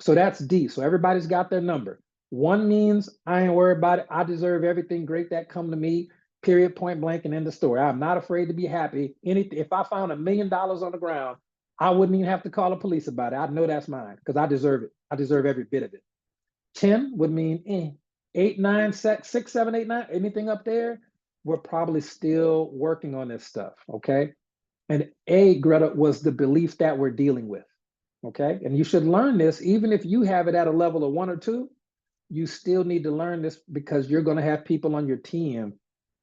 So that's D. So everybody's got their number. 1 means I ain't worried about it. I deserve everything great that come to me, period, point blank, and end the story. I'm not afraid to be happy. If I found $1 million on the ground, I wouldn't even have to call the police about it. I know that's mine because I deserve it. I deserve every bit of it. 10 would mean 8, 9, 6, 7, 8, 9, anything up there, we're probably still working on this stuff, okay? And A, Greta, was the belief that we're dealing with, okay? And you should learn this, even if you have it at a level of 1 or 2, you still need to learn this because you're gonna have people on your team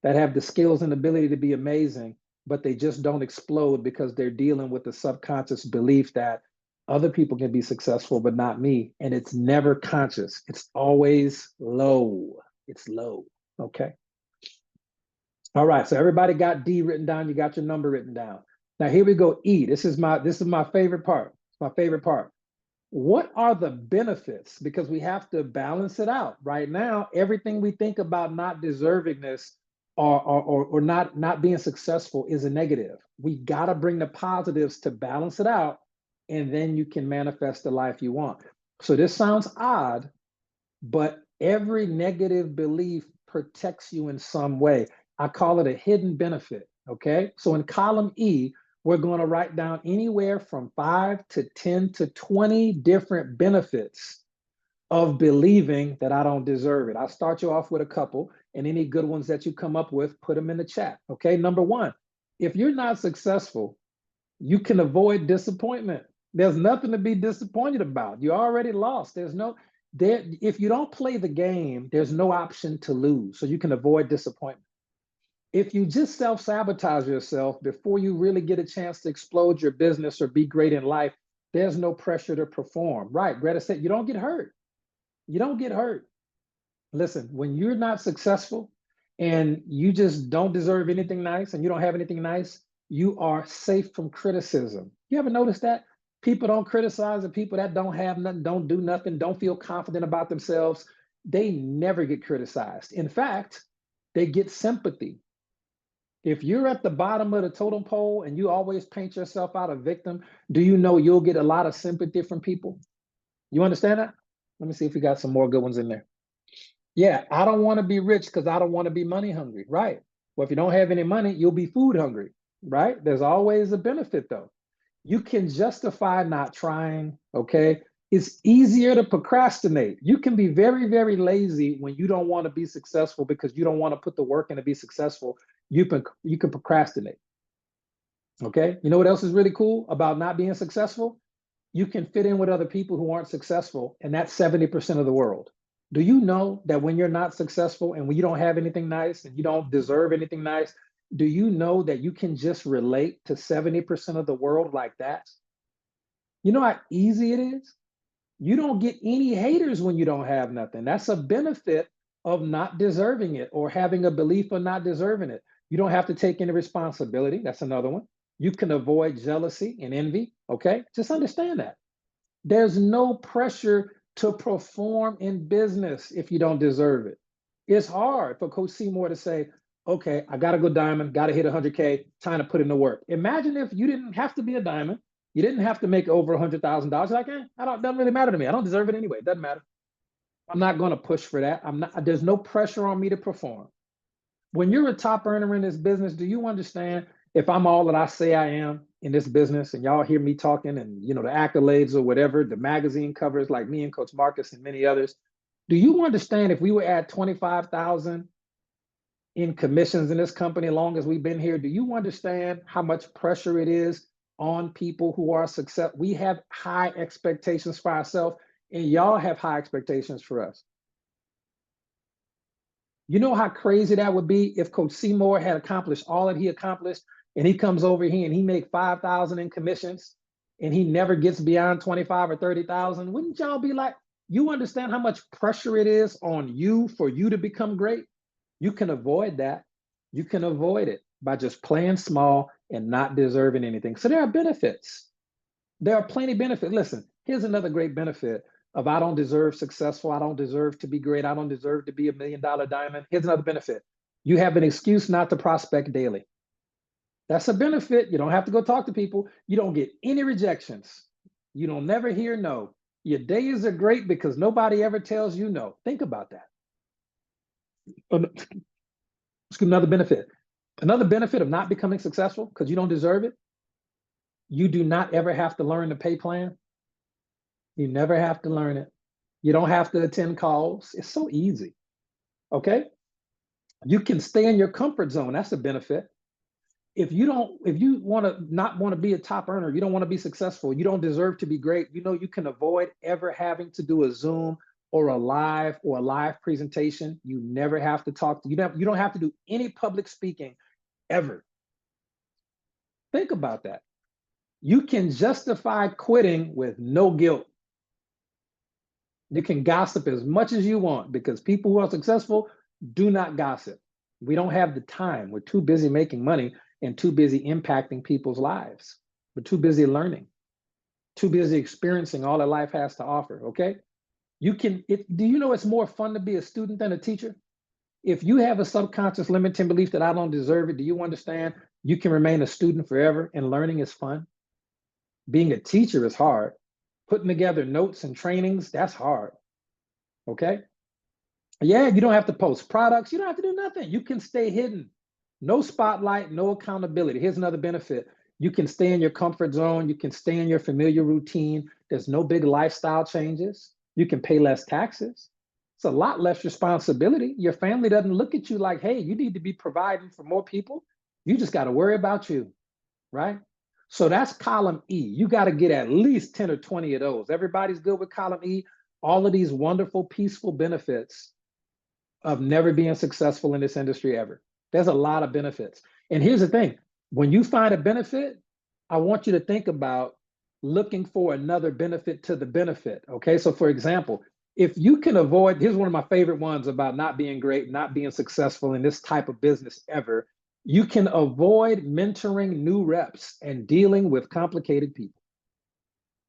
that have the skills and ability to be amazing, but they just don't explode because they're dealing with the subconscious belief that other people can be successful, but not me. And it's never conscious. It's always low. It's low, okay? All right, so everybody got D written down. You got your number written down. Now here we go, E. This is my favorite part. It's my favorite part. What are the benefits? Because we have to balance it out. Right now, everything we think about not deservingness or not being successful is a negative. We got to bring the positives to balance it out, and then you can manifest the life you want. So this sounds odd, but every negative belief protects you in some way. I call it a hidden benefit, okay? So in column E, we're going to write down anywhere from 5 to 10 to 20 different benefits of believing that I don't deserve it. I'll start you off with a couple, and any good ones that you come up with, put them in the chat, okay? Number 1, if you're not successful, you can avoid disappointment. There's nothing to be disappointed about. You already lost. If you don't play the game, there's no option to lose, so you can avoid disappointment. If you just self-sabotage yourself before you really get a chance to explode your business or be great in life, there's no pressure to perform. Right, Greta said, you don't get hurt. You don't get hurt. Listen, when you're not successful and you just don't deserve anything nice and you don't have anything nice, you are safe from criticism. You ever notice that? People don't criticize the people that don't have nothing, don't do nothing, don't feel confident about themselves. They never get criticized. In fact, they get sympathy. If you're at the bottom of the totem pole and you always paint yourself out a victim, do you know you'll get a lot of sympathy from people? You understand that? Let me see if we got some more good ones in there. Yeah, I don't want to be rich because I don't want to be money hungry, right? Well, if you don't have any money, you'll be food hungry, right? There's always a benefit though. You can justify not trying, okay? It's easier to procrastinate. You can be very, very lazy when you don't want to be successful because you don't want to put the work in to be successful. You can procrastinate. Okay. You know what else is really cool about not being successful? You can fit in with other people who aren't successful, and that's 70% of the world. Do you know that when you're not successful and when you don't have anything nice and you don't deserve anything nice, do you know that you can just relate to 70% of the world like that? You know how easy it is? You don't get any haters when you don't have nothing. That's a benefit of not deserving it or having a belief of not deserving it. You don't have to take any responsibility. That's another one. You can avoid jealousy and envy. Okay. Just understand that. There's no pressure to perform in business if you don't deserve it. It's hard for Coach Seymour to say, okay, I got to go diamond, got to hit 100K, time to put in the work. Imagine if you didn't have to be a diamond. You didn't have to make over $100,000. Like, doesn't really matter to me. I don't deserve it anyway. It doesn't matter. I'm not going to push for that. There's no pressure on me to perform. When you're a top earner in this business, do you understand if I'm all that I say I am in this business and y'all hear me talking and, the accolades or whatever, the magazine covers like me and Coach Marcus and many others, do you understand if we were at 25,000 in commissions in this company, as long as we've been here, do you understand how much pressure it is on people who are successful? We have high expectations for ourselves, and y'all have high expectations for us. You know how crazy that would be if Coach Seymour had accomplished all that he accomplished, and he comes over here and he make 5,000 in commissions, and he never gets beyond 25 or 30,000. Wouldn't y'all be like, you understand how much pressure it is on you for you to become great? You can avoid that. You can avoid it by just playing small and not deserving anything. So there are benefits. There are plenty of benefits. Listen, here's another great benefit of I don't deserve successful. I don't deserve to be great. I don't deserve to be $1 million diamond. Here's another benefit. You have an excuse not to prospect daily. That's a benefit. You don't have to go talk to people. You don't get any rejections. You don't never hear no. Your days are great because nobody ever tells you no. Think about that. Another benefit. Another benefit of not becoming successful because you don't deserve it. You do not ever have to learn the pay plan. You never have to learn it. You don't have to attend calls. It's so easy. Okay. You can stay in your comfort zone. That's a benefit. If you not want to be a top earner, you don't want to be successful, you don't deserve to be great, you can avoid ever having to do a Zoom or a live presentation. You never have to talk. You don't have to do any public speaking ever. Think about that. You can justify quitting with no guilt. You can gossip as much as you want because people who are successful do not gossip. We don't have the time. We're too busy making money and too busy impacting people's lives. We're too busy learning, too busy experiencing all that life has to offer, okay? Do you know it's more fun to be a student than a teacher? If you have a subconscious limiting belief that I don't deserve it, do you understand you can remain a student forever and learning is fun? Being a teacher is hard. Putting together notes and trainings, that's hard, okay? Yeah, you don't have to post products. You don't have to do nothing. You can stay hidden. No spotlight, no accountability. Here's another benefit. You can stay in your comfort zone. You can stay in your familiar routine. There's no big lifestyle changes. You can pay less taxes. It's a lot less responsibility. Your family doesn't look at you like, hey, you need to be providing for more people. You just got to worry about you, right? So that's column E. You got to get at least 10 or 20 of those. Everybody's good with column E. All of these wonderful, peaceful benefits of never being successful in this industry ever. There's a lot of benefits. And here's the thing. When you find a benefit, I want you to think about looking for another benefit to the benefit, okay? So for example, if you can avoid, here's one of my favorite ones about not being great, not being successful in this type of business ever, you can avoid mentoring new reps and dealing with complicated people.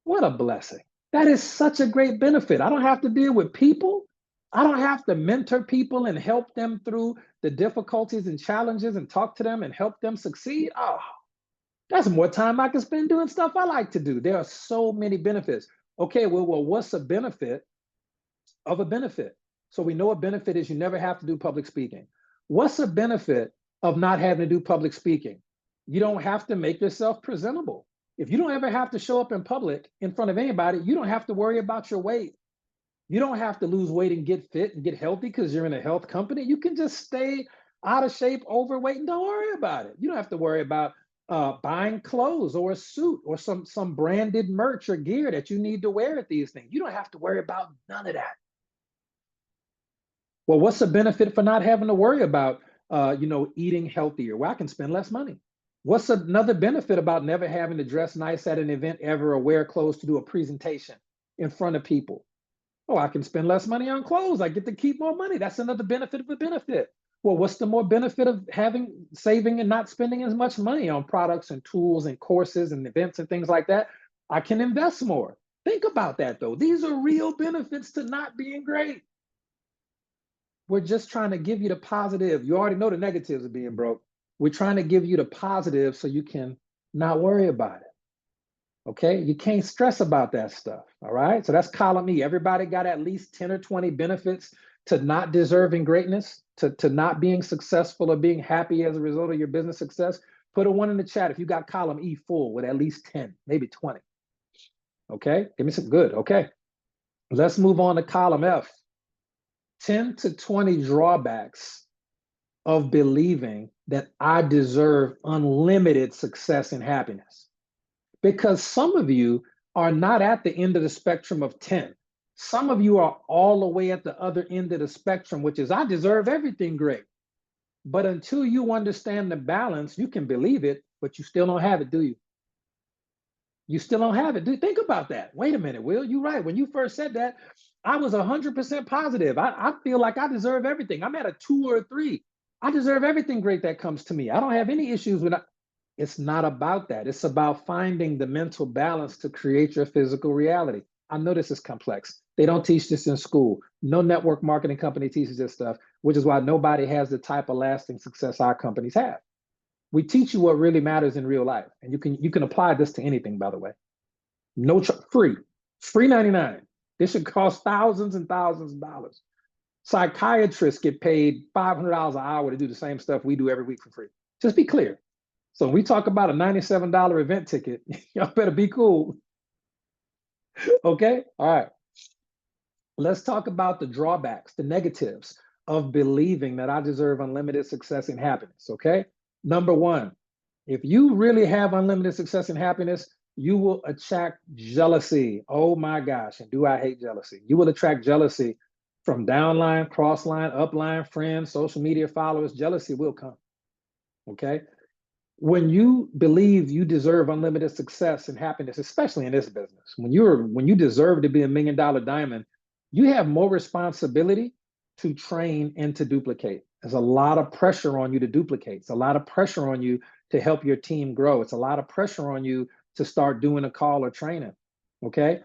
What a blessing. That is such a great benefit. I don't have to deal with people. I don't have to mentor people and help them through the difficulties and challenges and talk to them and help them succeed. Oh, that's more time I can spend doing stuff I like to do. There are so many benefits. Okay, well, what's a benefit of a benefit? So we know a benefit is you never have to do public speaking. What's a benefit of not having to do public speaking? You don't have to make yourself presentable. If you don't ever have to show up in public in front of anybody, you don't have to worry about your weight. You don't have to lose weight and get fit and get healthy because you're in a health company. You can just stay out of shape, overweight, and don't worry about it. You don't have to worry about buying clothes or a suit or some branded merch or gear that you need to wear at these things. You don't have to worry about none of that. Well, what's the benefit for not having to worry about eating healthier? Well, I can spend less money. What's another benefit about never having to dress nice at an event ever or wear clothes to do a presentation in front of people? Oh, I can spend less money on clothes. I get to keep more money. That's another benefit of a benefit. Well, what's the more benefit of saving and not spending as much money on products and tools and courses and events and things like that? I can invest more. Think about that though. These are real benefits to not being great. We're just trying to give you the positive. You already know the negatives of being broke. We're trying to give you the positive so you can not worry about it. Okay, you can't stress about that stuff. All right, so that's column E. Everybody got at least 10 or 20 benefits to not deserving greatness, to not being successful or being happy as a result of your business success. Put a 1 in the chat if you got column E full with at least 10, maybe 20. Okay, give me some good. Okay, let's move on to column F. 10 to 20 drawbacks of believing that I deserve unlimited success and happiness. Because some of you are not at the end of the spectrum of 10. Some of you are all the way at the other end of the spectrum, which is I deserve everything great. But until you understand the balance, you can believe it, but you still don't have it, do you? You still don't have it. Think about that. Wait a minute, Will, you're right. When you first said that, I was 100% positive. I feel like I deserve everything. I'm at a 2 or a 3. I deserve everything great that comes to me. I don't have any issues with it. It's not about that. It's about finding the mental balance to create your physical reality. I know this is complex. They don't teach this in school. No network marketing company teaches this stuff, which is why nobody has the type of lasting success our companies have. We teach you what really matters in real life. And you can apply this to anything, by the way. Free 99. This should cost thousands and thousands of dollars. Psychiatrists get paid $500 an hour to do the same stuff we do every week for free. Just be clear. So when we talk about a $97 event ticket, y'all better be cool. Okay, all right. Let's talk about the drawbacks, the negatives of believing that I deserve unlimited success and happiness, okay? Number 1, if you really have unlimited success and happiness, you will attract jealousy. Oh my gosh, and do I hate jealousy? You will attract jealousy from downline, crossline, upline, friends, social media followers. Jealousy will come, okay? When you believe you deserve unlimited success and happiness, especially in this business, when you deserve to be $1 million diamond, you have more responsibility to train and to duplicate. There's a lot of pressure on you to duplicate. It's a lot of pressure on you to help your team grow. It's a lot of pressure on you to start doing a call or training. Okay.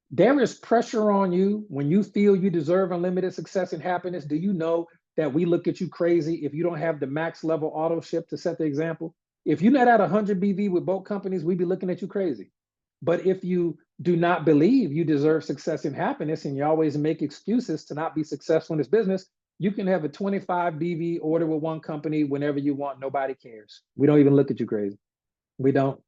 There is pressure on you when you feel you deserve unlimited success and happiness. Do you know that we look at you crazy if you don't have the max level auto ship to set the example? If you're not at 100 BV with boat companies, we'd be looking at you crazy. But if you do not believe you deserve success and happiness, and you always make excuses to not be successful in this business, you can have a 25 BV order with one company whenever you want. Nobody cares. We don't even look at you crazy. We don't.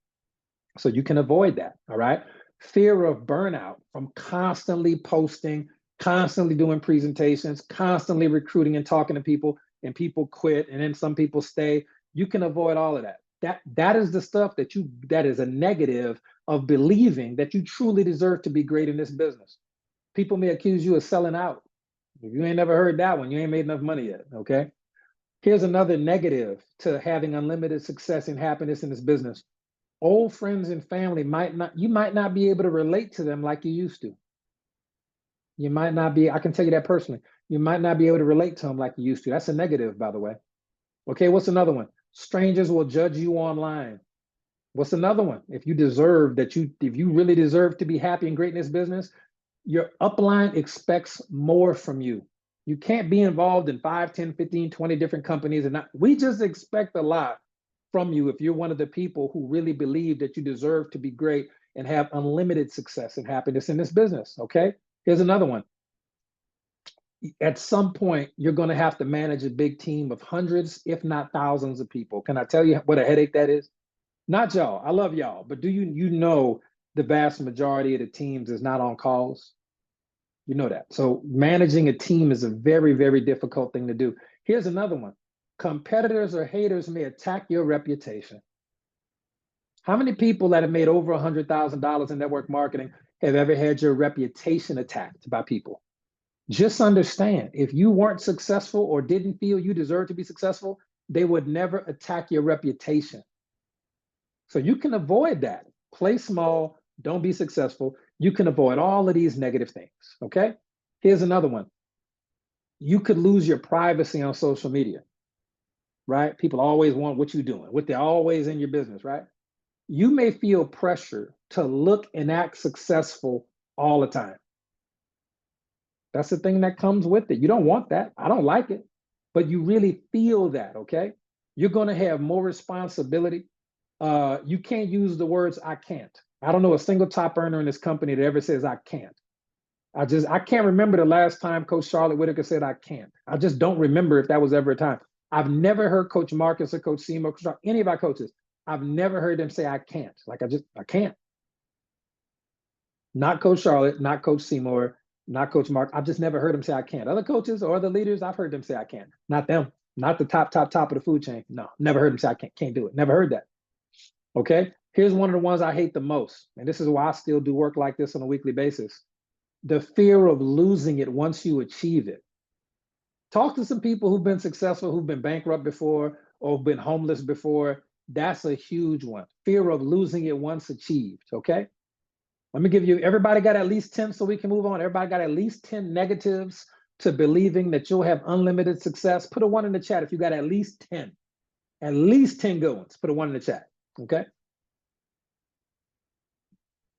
So you can avoid that, all right? Fear of burnout from constantly posting, constantly doing presentations, constantly recruiting and talking to people, and people quit, and then some people stay. You can avoid all of that. That is the stuff that is a negative of believing that you truly deserve to be great in this business. People may accuse you of selling out. If you ain't never heard that one, you ain't made enough money yet, okay? Here's another negative to having unlimited success and happiness in this business. Old friends and family you might not be able to relate to them like you used to. You might not be, I can tell you that personally. You might not be able to relate to them like you used to. That's a negative, by the way. Okay, what's another one? Strangers will judge you online. What's another one? If you really deserve to be happy and great in this business, your upline expects more from you. You can't be involved in 5, 10, 15, 20 different companies. We just expect a lot from you if you're one of the people who really believe that you deserve to be great and have unlimited success and happiness in this business, okay? Here's another one. At some point, you're going to have to manage a big team of hundreds, if not thousands of people. Can I tell you what a headache that is? Not y'all. I love y'all, but do you know the vast majority of the teams is not on calls? You know that. So managing a team is a very, very difficult thing to do. Here's another one. Competitors or haters may attack your reputation. How many people that have made over $100,000 in network marketing have ever had your reputation attacked by people? Just understand, if you weren't successful or didn't feel you deserve to be successful, they would never attack your reputation. So you can avoid that. Play small, don't be successful. You can avoid all of these negative things, okay? Here's another one. You could lose your privacy on social media, right? People always want what you're doing, what they're always in your business, right? You may feel pressure to look and act successful all the time. That's the thing that comes with it. You don't want that. I don't like it, but you really feel that, okay? You're going to have more responsibility. You can't use the words I can't. I don't know a single top earner in this company that ever says I can't. I can't remember the last time Coach Charlotte Whitaker said I can't. I just don't remember if that was ever a time. I've never heard Coach Marcus or Coach Seymour, any of our coaches, I've never heard them say I can't. Like I can't. Not Coach Charlotte, not Coach Seymour, not Coach Mark. I've just never heard them say I can't. Other coaches or other leaders, I've heard them say I can't. Not them. Not the top of the food chain. No, never heard them say I can't do it. Never heard that. Okay. Here's one of the ones I hate the most. And this is why I still do work like this on a weekly basis. The fear of losing it once you achieve it. Talk to some people who've been successful, who've been bankrupt before, or been homeless before. That's a huge one. Fear of losing it once achieved. Okay. Let me give you, everybody got at least 10 so we can move on. Everybody got at least 10 negatives to believing that you'll have unlimited success. Put a 1 in the chat if you got at least 10. At least 10 good ones. Put a 1 in the chat. Okay.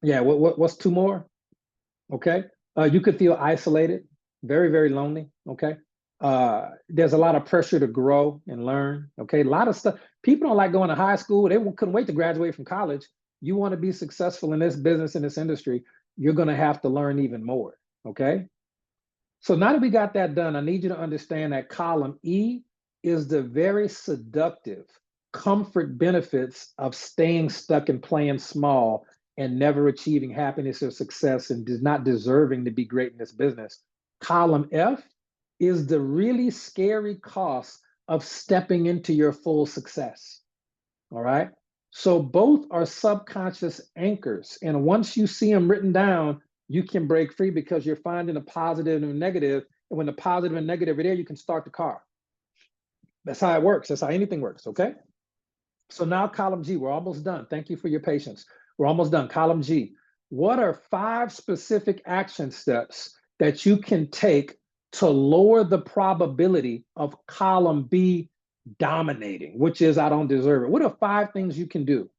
Yeah, what's 2 more? Okay. You could feel isolated, very, very lonely. Okay. There's a lot of pressure to grow and learn. Okay. A lot of stuff. People don't like going to high school. They couldn't wait to graduate from college. You want to be successful in this business, in this industry, you're going to have to learn even more. Okay. So now that we got that done, I need you to understand that column E is the very seductive comfort benefits of staying stuck and playing small and never achieving happiness or success and not deserving to be great in this business. Column F is the really scary cost of stepping into your full success. All right. So both are subconscious anchors. And once you see them written down, you can break free because you're finding a positive and a negative. And when the positive and negative are there, you can start the car. That's how it works. That's how anything works. Okay. So now column G, we're almost done. Thank you for your patience. We're almost done. Column G. What are 5 specific action steps that you can take to lower the probability of column B dominating, which is I don't deserve it? What are 5 things you can do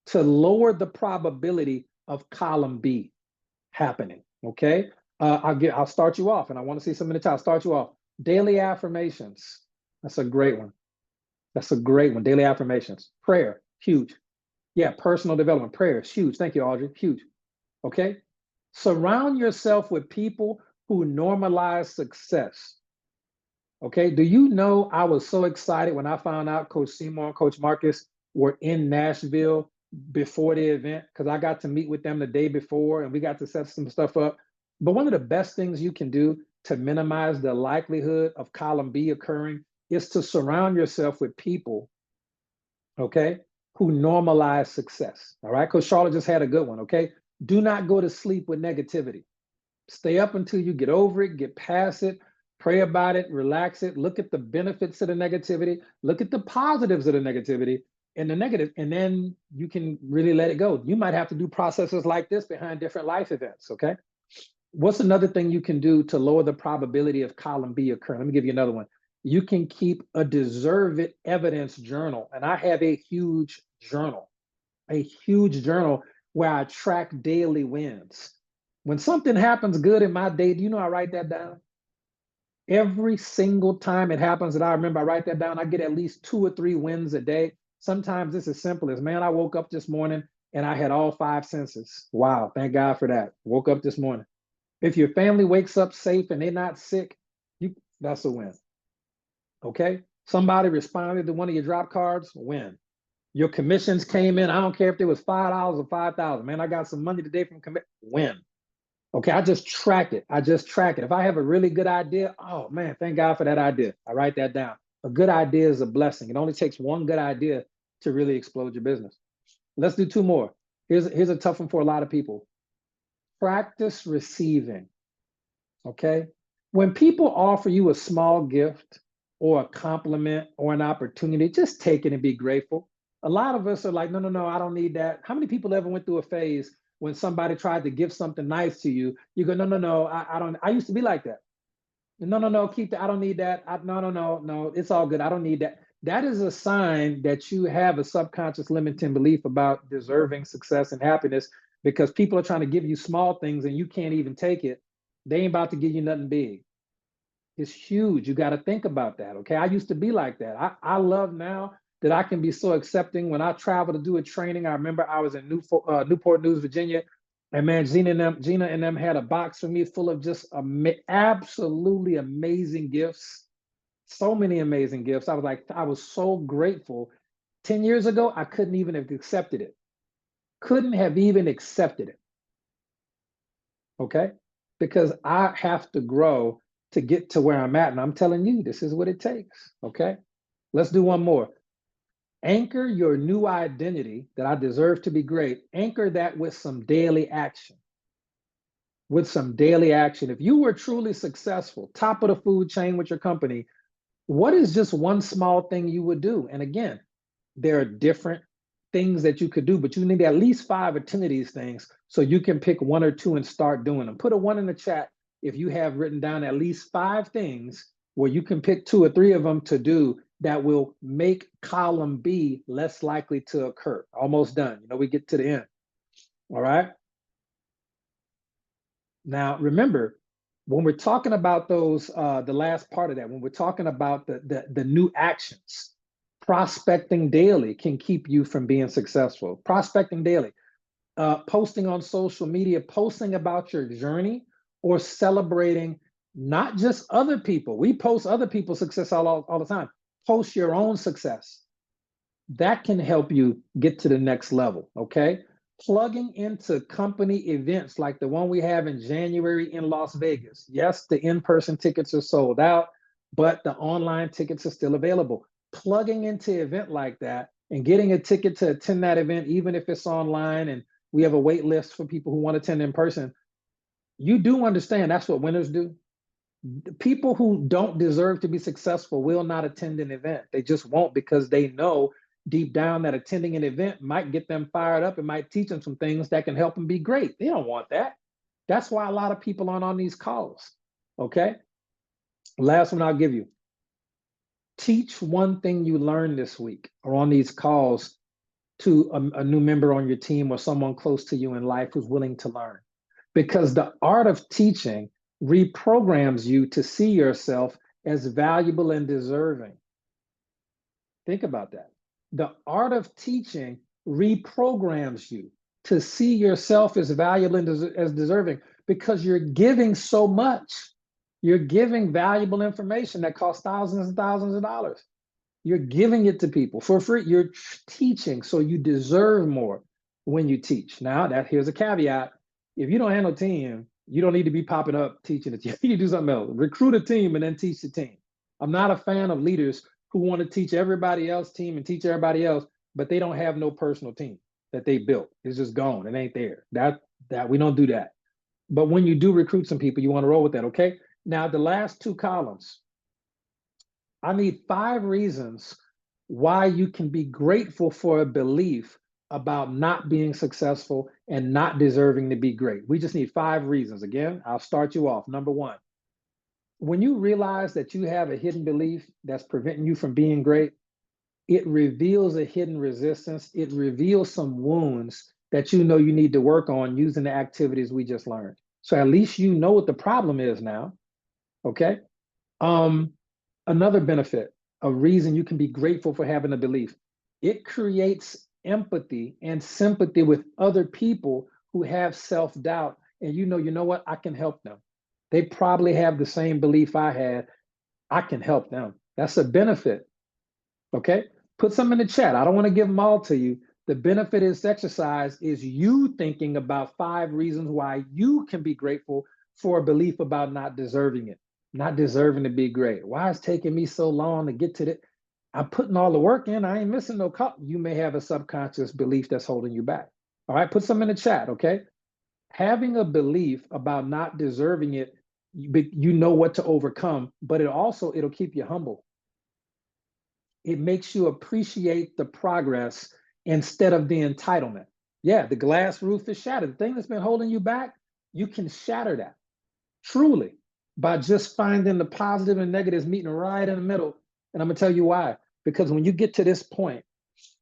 to lower the probability of column B happening? Okay. I'll start you off, and I want to see some in the chat. I'll start you off. Daily affirmations. That's a great one. That's a great one. Daily affirmations. Prayer, huge. Yeah, personal development. Prayer is huge. Thank you, Audrey. Huge. Okay. Surround yourself with people who normalize success. Okay. Do you know I was so excited when I found out Coach Seymour and Coach Marcus were in Nashville before the event, because I got to meet with them the day before and we got to set some stuff up. But one of the best things you can do to minimize the likelihood of column B occurring is to surround yourself with people, okay, who normalize success. All right. Coach Charlotte just had a good one. Okay. Do not go to sleep with negativity. Stay up until you get over it, get past it, pray about it, relax it, look at the benefits of the negativity, look at the positives of the negativity and the negative, and then you can really let it go. You might have to do processes like this behind different life events. Okay. What's another thing you can do to lower the probability of column B occurring? Let me give you another one. You can keep a deserve it evidence journal. And I have a huge journal where I track daily wins. When something happens good in my day, do you know I write that down? Every single time it happens that I remember, I write that down. I get at least 2 or 3 wins a day. Sometimes it's as simple as, man, I woke up this morning and I had all 5 senses. Wow, thank God for that. Woke up this morning. If your family wakes up safe and they're not sick, that's a win. Okay? Somebody responded to one of your drop cards, win. Your commissions came in. I don't care if it was $5 or 5,000. Man, I got some money today from commit. When? Okay, I just track it. I just track it. If I have a really good idea, oh man, thank God for that idea. I write that down. A good idea is a blessing. It only takes one good idea to really explode your business. Let's do two more. Here's a tough one for a lot of people. Practice receiving. Okay. When people offer you a small gift or a compliment or an opportunity, just take it and be grateful. A lot of us are like, no, I don't need that. How many people ever went through a phase when somebody tried to give something nice to you? You go, no, I don't. I used to be like that. No, keep that. I don't need that. No, it's all good. I don't need that. That is a sign that you have a subconscious limiting belief about deserving success and happiness, because people are trying to give you small things and you can't even take it. They ain't about to give you nothing big. It's huge. You got to think about that. Okay. I used to be like that. I love now that I can be so accepting. When I travel to do a training, I remember I was in Newport News, Virginia, and man, Gina and them had a box for me full of just absolutely amazing gifts. So many amazing gifts. I was so grateful. 10 years ago, I couldn't even have accepted it. Couldn't have even accepted it. Okay. Because I have to grow to get to where I'm at. And I'm telling you, this is what it takes. Okay. Let's do one more. Anchor your new identity that I deserve to be great. Anchor that with some daily action. With some daily action. If you were truly successful, top of the food chain with your company, what is just one small thing you would do? And again, there are different things that you could do, but you need at least 5 or 10 of these things so you can pick 1 or 2 and start doing them. Put a 1 in the chat if you have written down at least 5 things where you can pick 2 or 3 of them to do that will make column B less likely to occur. Almost done. You know, we get to the end. All right. Now, remember, when we're talking about those, the last part of that, when we're talking about the new actions, prospecting daily can keep you from being successful. Prospecting daily, posting on social media, posting about your journey, or celebrating not just other people. We post other people's success all the time. Post your own success. That can help you get to the next level, okay? Plugging into company events like the one we have in January in Las Vegas. Yes, the in-person tickets are sold out, but the online tickets are still available. Plugging into an event like that and getting a ticket to attend that event, even if it's online and we have a wait list for people who want to attend in person, you do understand that's what winners do. People who don't deserve to be successful will not attend an event. They just won't, because they know deep down that attending an event might get them fired up. It might teach them some things that can help them be great. They don't want that. That's why a lot of people aren't on these calls. Okay. Last one I'll give you. Teach one thing you learned this week or on these calls to a new member on your team or someone close to you in life who's willing to learn. Because the art of teaching reprograms you to see yourself as valuable and deserving. Think about that. The art of teaching reprograms you to see yourself as valuable and as deserving, because you're giving so much. You're giving valuable information that costs thousands and thousands of dollars. You're giving it to people for free. You're teaching, so you deserve more when you teach. Now, here's a caveat. If you don't handle team, you don't need to be popping up teaching it. You need to do something else. Recruit a team and then teach the team. I'm not a fan of leaders who want to teach everybody else's team and teach everybody else, but they don't have no personal team that they built. It's just gone. It ain't there. That we don't do that. But when you do recruit some people, you want to roll with that, okay? Now, the last 2 columns, I need 5 reasons why you can be grateful for a belief about not being successful and not deserving to be great. We just need 5 reasons. Again, I'll start you off. Number 1, when you realize that you have a hidden belief that's preventing you from being great, it reveals a hidden resistance. It reveals some wounds that you know you need to work on using the activities we just learned. So at least you know what the problem is now, okay? Another benefit, a reason you can be grateful for having a belief, it creates empathy and sympathy with other people who have self-doubt. And you know what? I can help them. They probably have the same belief I had. I can help them. That's a benefit. Okay. Put some in the chat. I don't want to give them all to you. The benefit of this exercise is you thinking about 5 reasons why you can be grateful for a belief about not deserving it, not deserving to be great. Why is it taking me so long to get to the, I'm putting all the work in. I ain't missing no cup. You may have a subconscious belief that's holding you back. All right, put some in the chat, okay? Having a belief about not deserving it, you know what to overcome, but it'll keep you humble. It makes you appreciate the progress instead of the entitlement. Yeah, the glass roof is shattered. The thing that's been holding you back, you can shatter that truly by just finding the positive and negatives meeting right in the middle. And I'm gonna tell you why. Because when you get to this point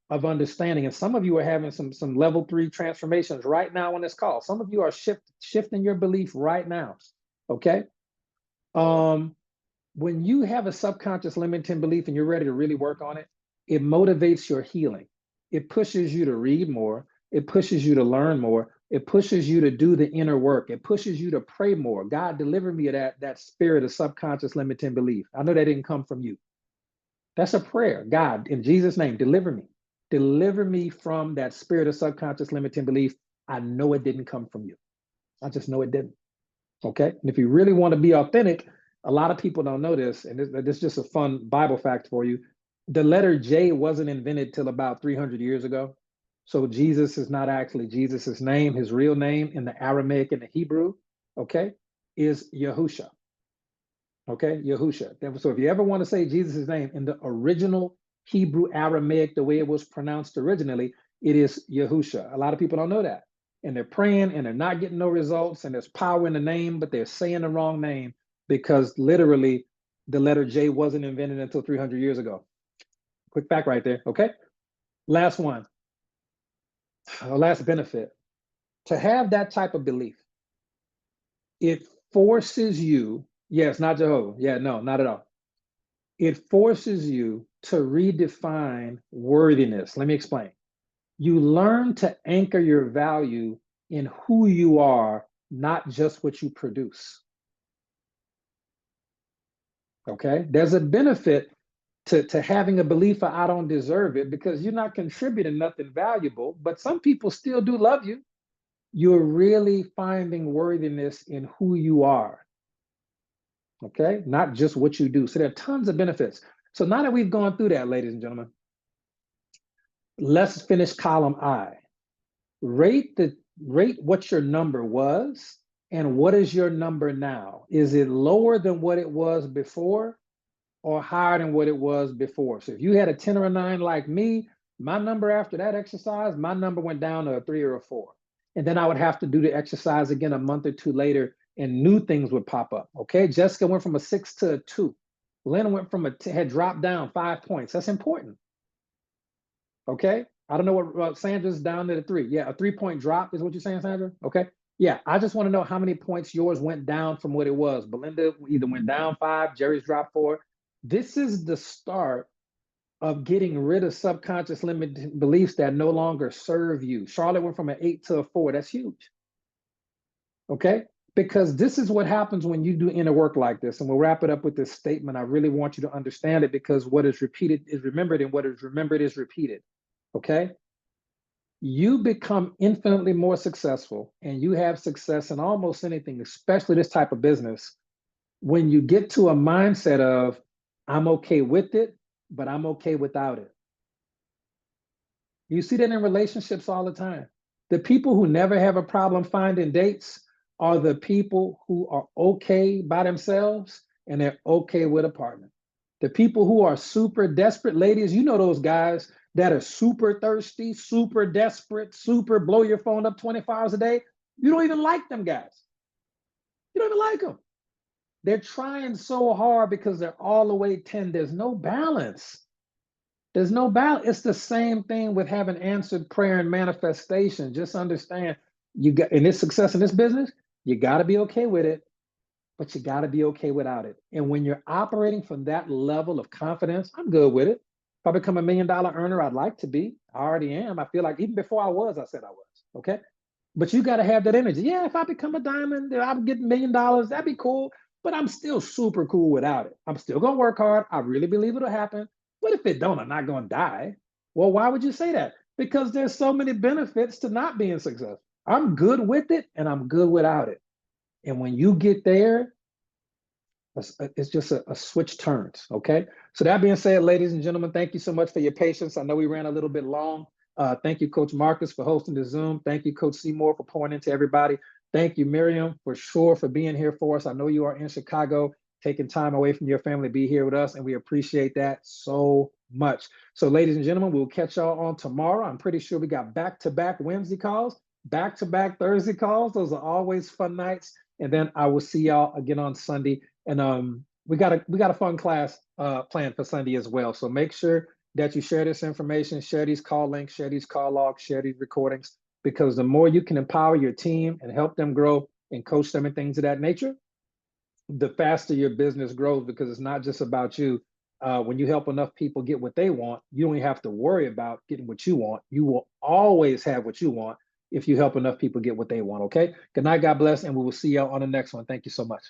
of understanding, and some of you are having some level 3 transformations right now on this call. Some of you are shifting your belief right now. Okay. When you have a subconscious limiting belief and you're ready to really work on it, it motivates your healing. It pushes you to read more. It pushes you to learn more. It pushes you to do the inner work. It pushes you to pray more. God, deliver me of that spirit of subconscious limiting belief. I know that didn't come from you. That's a prayer. God, in Jesus' name, deliver me. Deliver me from that spirit of subconscious limiting belief. I know it didn't come from you. I just know it didn't. Okay. And if you really want to be authentic, a lot of people don't know this, and this is just a fun Bible fact for you. The letter J wasn't invented till about 300 years ago. So Jesus is not actually Jesus's name. His real name in the Aramaic and the Hebrew, okay, is Yahusha. Okay, Yahusha. So if you ever want to say Jesus' name in the original Hebrew Aramaic, the way it was pronounced originally, it is Yahusha. A lot of people don't know that. And they're praying and they're not getting no results, and there's power in the name, but they're saying the wrong name because literally the letter J wasn't invented until 300 years ago. Quick fact right there, okay? Last one, last benefit. To have that type of belief, it forces you, yes, not Jehovah, yeah, no, not at all. It forces you to redefine worthiness. Let me explain. You learn to anchor your value in who you are, not just what you produce. Okay, there's a benefit to having a belief of I don't deserve it because you're not contributing nothing valuable, but some people still do love you. You're really finding worthiness in who you are. Okay, not just what you do. So there are tons of benefits. So now that we've gone through that, ladies and gentlemen, let's finish column I. Rate what your number was and what is your number now. Is it lower than what it was before or higher than what it was before? So if you had a 10 or a 9 like me, my number after that exercise, my number went down to a 3 or a 4. And then I would have to do the exercise again a month or 2 later and new things would pop up. Okay, Jessica went from a 6 to a 2. Lynn went from had dropped down 5 points. That's important. Okay, I don't know what Sandra's down to the 3. Yeah, a 3-point drop is what you're saying, Sandra? Okay. Yeah, I just want to know how many points yours went down from what it was. Belinda either went down 5, Jerry's dropped 4. This is the start of getting rid of subconscious limiting beliefs that no longer serve you. Charlotte went from an 8 to a 4. That's huge. Okay, because this is what happens when you do inner work like this. And we'll wrap it up with this statement. I really want you to understand it because what is repeated is remembered and what is remembered is repeated. Okay, you become infinitely more successful and you have success in almost anything, especially this type of business, when you get to a mindset of, I'm okay with it, but I'm okay without it. You see that in relationships all the time. The people who never have a problem finding dates are the people who are okay by themselves and they're okay with a partner. The people who are super desperate, ladies, you know those guys that are super thirsty, super desperate, super blow your phone up 24 hours a day. You don't even like them guys. You don't even like them. They're trying so hard because they're all the way 10. There's no balance. There's no balance. It's the same thing with having answered prayer and manifestation. Just understand, you got in this success in this business, you got to be okay with it, but you got to be okay without it. And when you're operating from that level of confidence, I'm good with it. If I become $1 million earner, I'd like to be. I already am. I feel like even before I was, I said I was. Okay. But you got to have that energy. Yeah, if I become a diamond, I'm getting $1 million, that'd be cool. But I'm still super cool without it. I'm still going to work hard. I really believe it'll happen. What if it don't? I'm not going to die. Well, why would you say that? Because there's so many benefits to not being successful. I'm good with it and I'm good without it. And when you get there, it's just a switch turns. Okay. So that being said, ladies and gentlemen, thank you so much for your patience. I know we ran a little bit long. Thank you, Coach Marcus, for hosting the Zoom. Thank you, Coach Seymour, for pouring into everybody. Thank you, Miriam, for sure, for being here for us. I know you are in Chicago, taking time away from your family to be here with us, and we appreciate that so much. So, ladies and gentlemen, we'll catch y'all on tomorrow. I'm pretty sure we got back-to-back Wednesday calls, back-to-back Thursday calls. Those are always fun nights. And then I will see y'all again on Sunday. And we got a fun class planned for Sunday as well. So make sure that you share this information, share these call links, share these call logs, share these recordings, because the more you can empower your team and help them grow and coach them and things of that nature, the faster your business grows, because it's not just about you. When you help enough people get what they want, you don't even have to worry about getting what you want. You will always have what you want if you help enough people get what they want. Okay. Good night. God bless. And we will see y'all on the next one. Thank you so much.